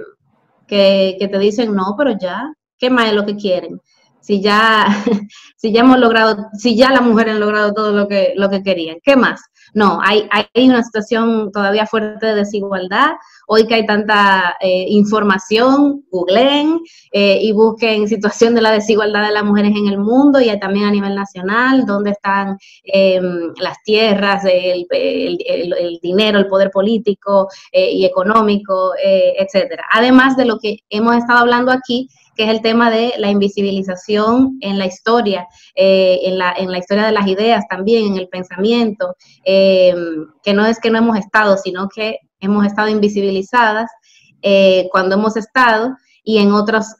Speaker 6: te dicen, no, pero ya, ¿qué más es lo que quieren? Si ya hemos logrado, si ya las mujeres han logrado todo lo que querían, ¿qué más? No, hay una situación todavía fuerte de desigualdad. Hoy que hay tanta información, googleen y busquen situación de la desigualdad de las mujeres en el mundo y también a nivel nacional, dónde están las tierras, el dinero, el poder político y económico, etcétera. Además de lo que hemos estado hablando aquí, que es el tema de la invisibilización en la historia, en la historia de las ideas también, en el pensamiento, que no es que no hemos estado, sino que hemos estado invisibilizadas cuando hemos estado, y en otras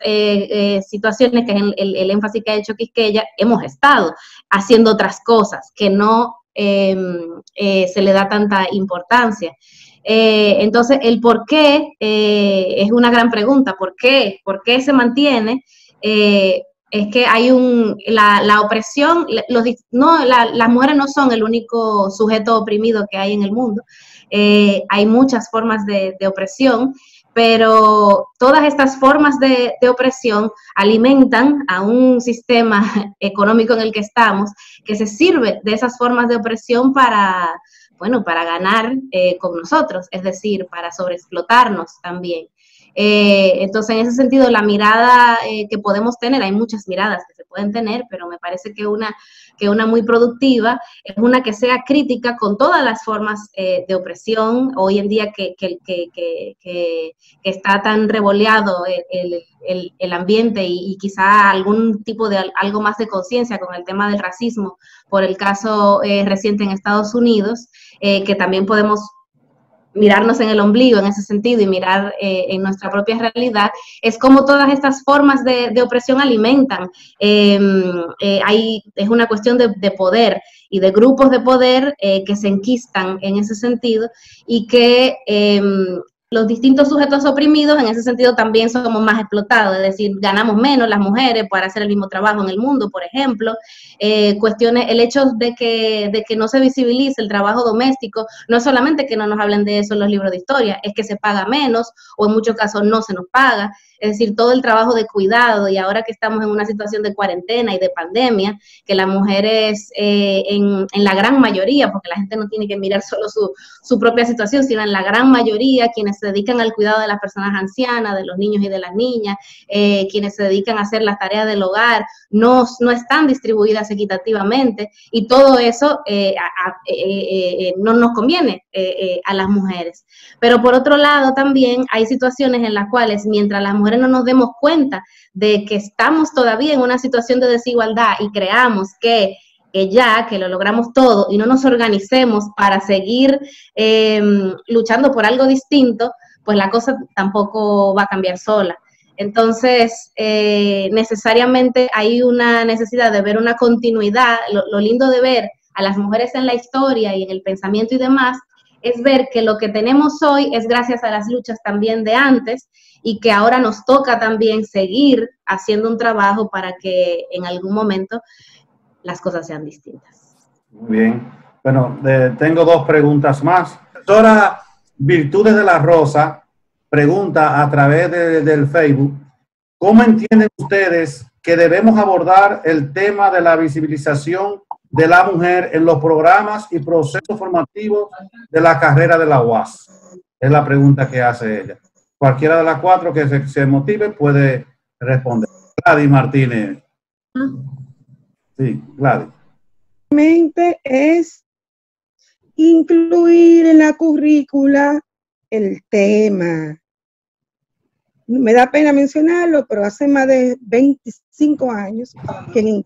Speaker 6: situaciones, que es el énfasis que ha hecho Quisqueya, hemos estado haciendo otras cosas que no se le da tanta importancia. Entonces, el por qué es una gran pregunta. ¿Por qué? ¿Por qué se mantiene? Es que hay la opresión, las mujeres no son el único sujeto oprimido que hay en el mundo. Hay muchas formas de opresión, pero todas estas formas de opresión alimentan a un sistema económico en el que estamos, que se sirve de esas formas de opresión para ganar con nosotros, es decir, para sobreexplotarnos también. Entonces, en ese sentido, la mirada que podemos tener, hay muchas miradas que se pueden tener, pero me parece que una muy productiva es una que sea crítica con todas las formas de opresión. Hoy en día que está tan revoleado el ambiente y quizá algún tipo de algo más de conciencia con el tema del racismo por el caso reciente en Estados Unidos, que también podemos mirarnos en el ombligo en ese sentido y mirar en nuestra propia realidad, es como todas estas formas de opresión alimentan. Es una cuestión de poder y de grupos de poder que se enquistan en ese sentido, y que los distintos sujetos oprimidos en ese sentido también somos más explotados, es decir, ganamos menos las mujeres para hacer el mismo trabajo en el mundo, por ejemplo. El hecho de que no se visibilice el trabajo doméstico, no es solamente que no nos hablen de eso en los libros de historia, es que se paga menos o en muchos casos no se nos paga. Es decir, todo el trabajo de cuidado, y ahora que estamos en una situación de cuarentena y de pandemia, que las mujeres en la gran mayoría, porque la gente no tiene que mirar solo su propia situación, sino en la gran mayoría, quienes se dedican al cuidado de las personas ancianas, de los niños y de las niñas, quienes se dedican a hacer las tareas del hogar, no están distribuidas equitativamente, y todo eso no nos conviene a las mujeres. Pero por otro lado también hay situaciones en las cuales, mientras las mujeres no nos demos cuenta de que estamos todavía en una situación de desigualdad y creamos que lo logramos todo y no nos organicemos para seguir luchando por algo distinto, pues la cosa tampoco va a cambiar sola. Entonces, necesariamente hay una necesidad de ver una continuidad. Lo lindo de ver a las mujeres en la historia y en el pensamiento y demás es ver que lo que tenemos hoy es gracias a las luchas también de antes, y que ahora nos toca también seguir haciendo un trabajo para que en algún momento las cosas sean distintas.
Speaker 1: Muy bien. Bueno, tengo dos preguntas más. Doctora Virtudes de la Rosa pregunta a través del Facebook: ¿cómo entienden ustedes que debemos abordar el tema de la visibilización de la mujer en los programas y procesos formativos de la carrera de la UAS? Es la pregunta que hace ella. Cualquiera de las cuatro que se motive puede responder. Gladys Martínez. Sí, Gladys.
Speaker 4: Es incluir en la currícula el tema. Me da pena mencionarlo, pero hace más de 25 años que en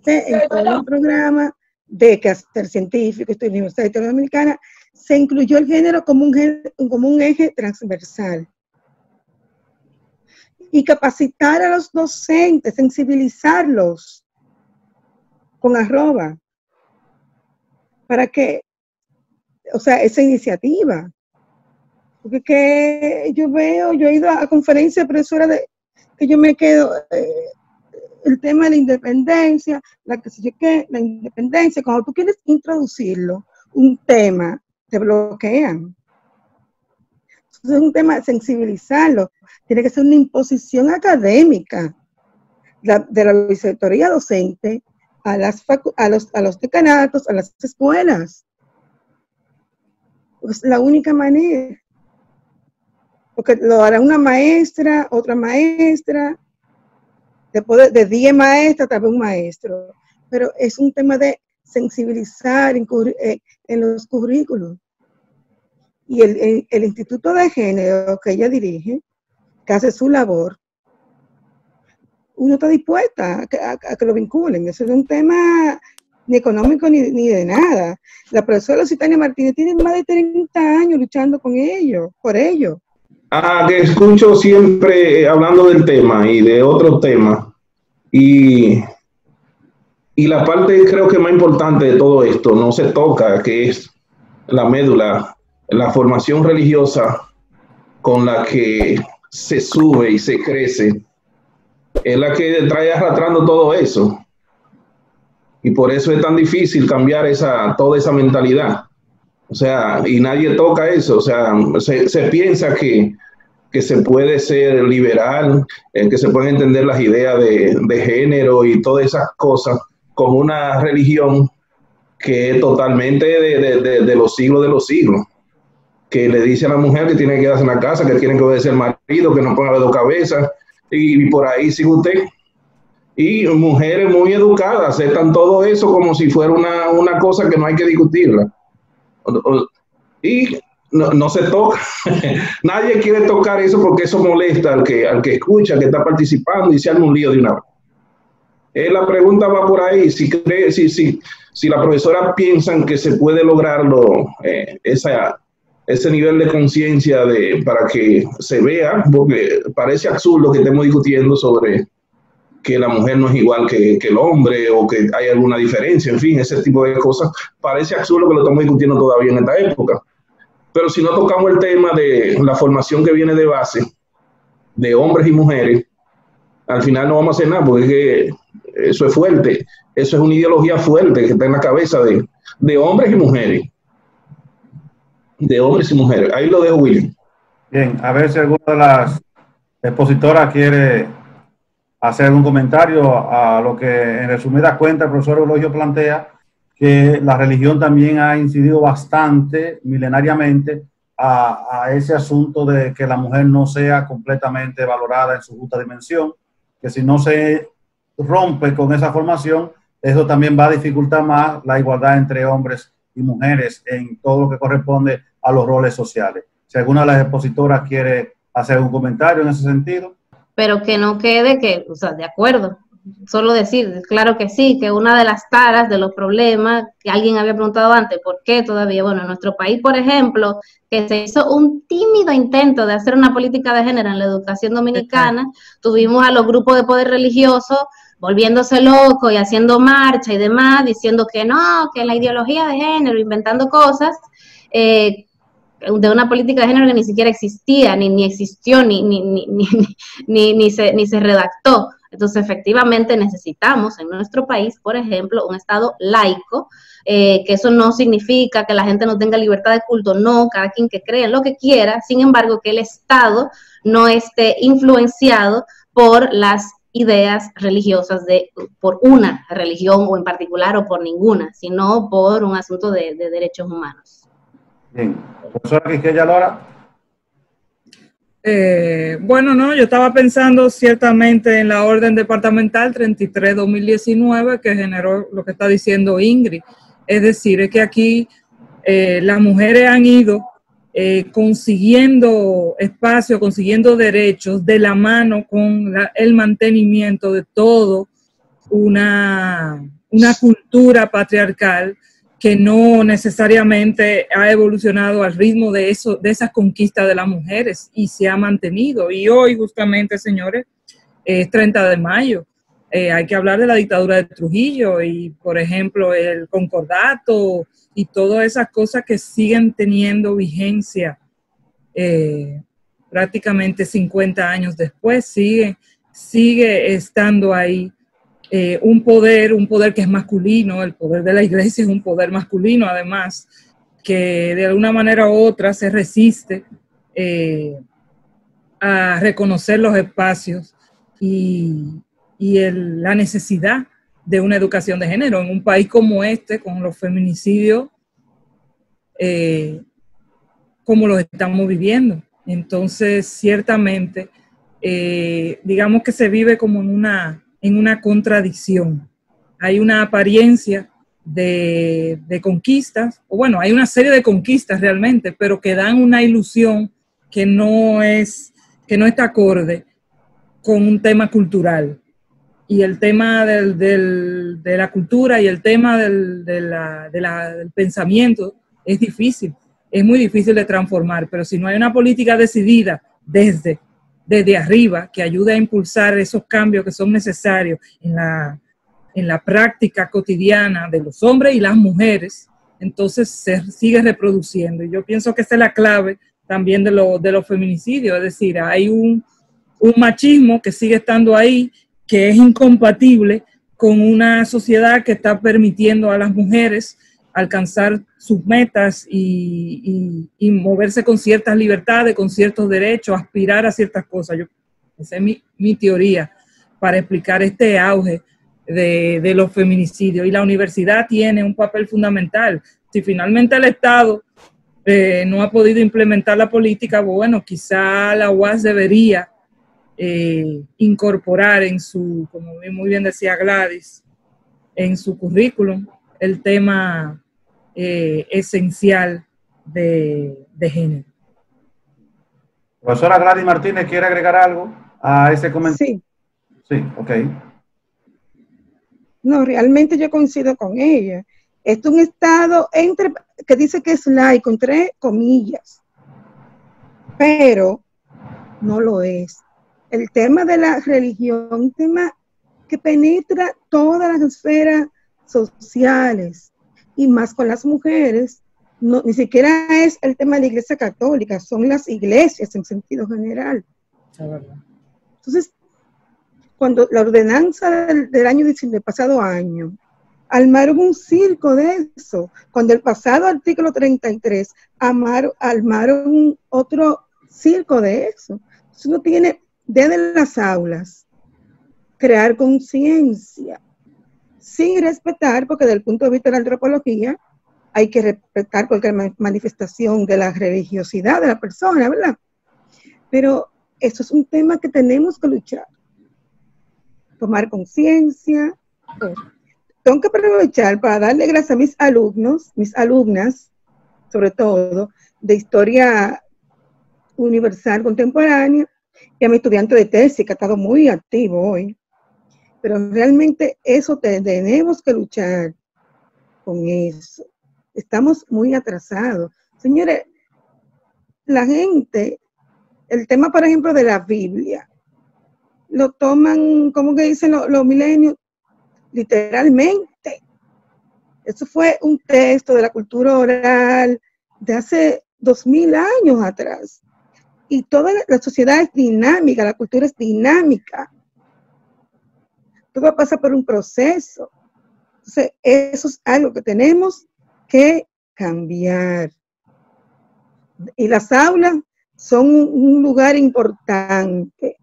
Speaker 4: todo el programa de Quehacer Científico, Estudio Universidad de Historia Dominicana, se incluyó el género como un eje transversal. Y capacitar a los docentes, sensibilizarlos con arroba, para que, esa iniciativa. Porque que yo he ido a conferencias de profesora que yo me quedo, el tema de la independencia, la independencia, cuando tú quieres introducirlo, un tema, te bloquean. Entonces es un tema de sensibilizarlo, tiene que ser una imposición académica de la vicerrectoría docente a los decanatos, a las escuelas. Es la única manera. Porque lo hará una maestra, otra maestra, después de 10 maestras, tal vez un maestro. Pero es un tema de sensibilizar en los currículos. Y el Instituto de Género que ella dirige, que hace su labor, uno está dispuesta a que lo vinculen. Eso es un tema ni económico, ni de nada. La profesora Lusitania Martínez tiene más de 30 años luchando con ellos, por ello.
Speaker 7: Que escucho siempre hablando del tema y de otros temas, y la parte creo que más importante de todo esto no se toca, que es la médula, la formación religiosa con la que se sube y se crece, es la que trae arrastrando todo eso. Y por eso es tan difícil cambiar toda esa mentalidad. O sea, y nadie toca eso. O sea, se piensa que se puede ser liberal, que se pueden entender las ideas de género y todas esas cosas como una religión que es totalmente de los siglos, que le dice a la mujer que tiene que quedarse en la casa, que tiene que obedecer al marido, que no ponga las dos cabezas, y por ahí sigue usted. Y mujeres muy educadas aceptan todo eso como si fuera una cosa que no hay que discutirla. Y no se toca. Nadie quiere tocar eso porque eso molesta al que escucha, que está participando, y se arma un lío de una vez. La pregunta va por ahí, si la profesora piensan que se puede lograrlo, ese nivel de conciencia para que se vea, porque parece absurdo que estemos discutiendo sobre que la mujer no es igual que el hombre o que hay alguna diferencia, en fin, ese tipo de cosas, parece absurdo que lo estamos discutiendo todavía en esta época. Pero si no tocamos el tema de la formación que viene de base, de hombres y mujeres, al final no vamos a hacer nada, porque es que eso es fuerte, eso es una ideología fuerte que está en la cabeza de hombres y mujeres. De hombres y mujeres. Ahí lo dejo, William.
Speaker 1: Bien, a ver si alguna de las expositoras quiere hacer algún comentario a lo que en resumida cuenta el profesor Eulogio plantea, que la religión también ha incidido bastante milenariamente a ese asunto de que la mujer no sea completamente valorada en su justa dimensión, que si no se rompe con esa formación, eso también va a dificultar más la igualdad entre hombres y mujeres en todo lo que corresponde a los roles sociales. Si alguna de las expositoras quiere hacer un comentario en ese sentido.
Speaker 6: Pero que no quede que, o sea, de acuerdo, solo decir, claro que sí, que una de las taras de los problemas, que alguien había preguntado antes, ¿por qué todavía? Bueno, en nuestro país, por ejemplo, que se hizo un tímido intento de hacer una política de género en la educación dominicana, tuvimos a los grupos de poder religioso volviéndose locos y haciendo marcha y demás, diciendo que no, que la ideología de género, inventando cosas, de una política de género que ni siquiera existía, ni existió, ni se redactó. Entonces, efectivamente, necesitamos en nuestro país, por ejemplo, un Estado laico, que eso no significa que la gente no tenga libertad de culto, no, cada quien que cree en lo que quiera, sin embargo, que el Estado no esté influenciado por las ideas religiosas por una religión o en particular o por ninguna, sino por un asunto de derechos humanos.
Speaker 1: Bien, profesora Quisqueya Lora.
Speaker 5: Bueno, no, yo estaba pensando ciertamente en la orden departamental 33-2019 que generó lo que está diciendo Ingrid. Es decir, es que aquí las mujeres han ido consiguiendo espacio, consiguiendo derechos de la mano con el mantenimiento de todo una cultura patriarcal que no necesariamente ha evolucionado al ritmo de esas conquistas de las mujeres y se ha mantenido. Y hoy justamente, señores, es 30 de mayo. Hay que hablar de la dictadura de Trujillo y, por ejemplo, el concordato y todas esas cosas que siguen teniendo vigencia prácticamente 50 años después, sigue estando ahí. Un poder que es masculino, el poder de la iglesia es un poder masculino además, que de alguna manera u otra se resiste a reconocer los espacios y la necesidad de una educación de género en un país como este, con los feminicidios como los estamos viviendo. Entonces, ciertamente, digamos que se vive como en una contradicción. Hay una apariencia de conquistas, o bueno, hay una serie de conquistas realmente, pero que dan una ilusión que no está acorde con un tema cultural. y el tema de la cultura y el tema del pensamiento es difícil, es muy difícil de transformar, pero si no hay una política decidida desde arriba que ayude a impulsar esos cambios que son necesarios en la práctica cotidiana de los hombres y las mujeres, entonces se sigue reproduciendo. Y yo pienso que esa es la clave también de los feminicidios, es decir, hay un machismo que sigue estando ahí, que es incompatible con una sociedad que está permitiendo a las mujeres alcanzar sus metas y moverse con ciertas libertades, con ciertos derechos, aspirar a ciertas cosas. Esa es mi teoría para explicar este auge de los feminicidios. Y la universidad tiene un papel fundamental. Si finalmente el Estado no ha podido implementar la política, bueno, quizá la UAS debería incorporar en su, como muy bien decía Gladys, en su currículum el tema esencial de género.
Speaker 1: Profesora Gladys Martínez, ¿quiere agregar algo a ese comentario?
Speaker 4: Sí.
Speaker 1: Sí, ok.
Speaker 4: No, realmente yo coincido con ella. Es un Estado que dice que es laico, entre comillas, pero no lo es. El tema de la religión, un tema que penetra todas las esferas sociales y más con las mujeres, no, ni siquiera es el tema de la Iglesia Católica, son las iglesias en sentido general. Entonces, cuando la ordenanza del año del pasado año, armaron un circo de eso, cuando el pasado artículo 33 armaron otro circo de eso. Entonces uno tiene desde las aulas crear conciencia, sin respetar, porque desde el punto de vista de la antropología hay que respetar cualquier manifestación de la religiosidad de la persona, ¿verdad? Pero eso es un tema que tenemos que luchar, tomar conciencia. Tengo que aprovechar para darle gracias a mis alumnos, mis alumnas, sobre todo, de historia universal contemporánea, y a mi estudiante de tesis, que ha estado muy activo hoy. Pero realmente eso tenemos que luchar con eso. Estamos muy atrasados. Señores, la gente, el tema, por ejemplo, de la Biblia, lo toman, como que dicen los milenios, literalmente. Eso fue un texto de la cultura oral de hace 2000 años atrás. Y toda la sociedad es dinámica, la cultura es dinámica. Todo pasa por un proceso. Entonces, eso es algo que tenemos que cambiar. Y las aulas son un lugar importante.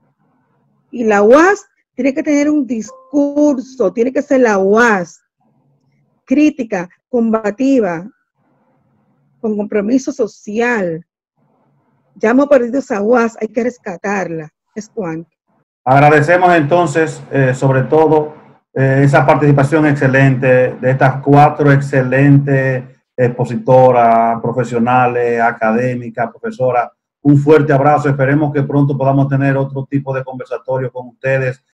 Speaker 4: Y la UAS tiene que tener un discurso, tiene que ser la UAS crítica, combativa, con compromiso social. Ya hemos perdido esa UAS, hay que rescatarla. Es Juan.
Speaker 1: Agradecemos entonces, sobre todo, esa participación excelente de estas 4 excelentes expositoras, profesionales, académicas, profesoras. Un fuerte abrazo. Esperemos que pronto podamos tener otro tipo de conversatorio con ustedes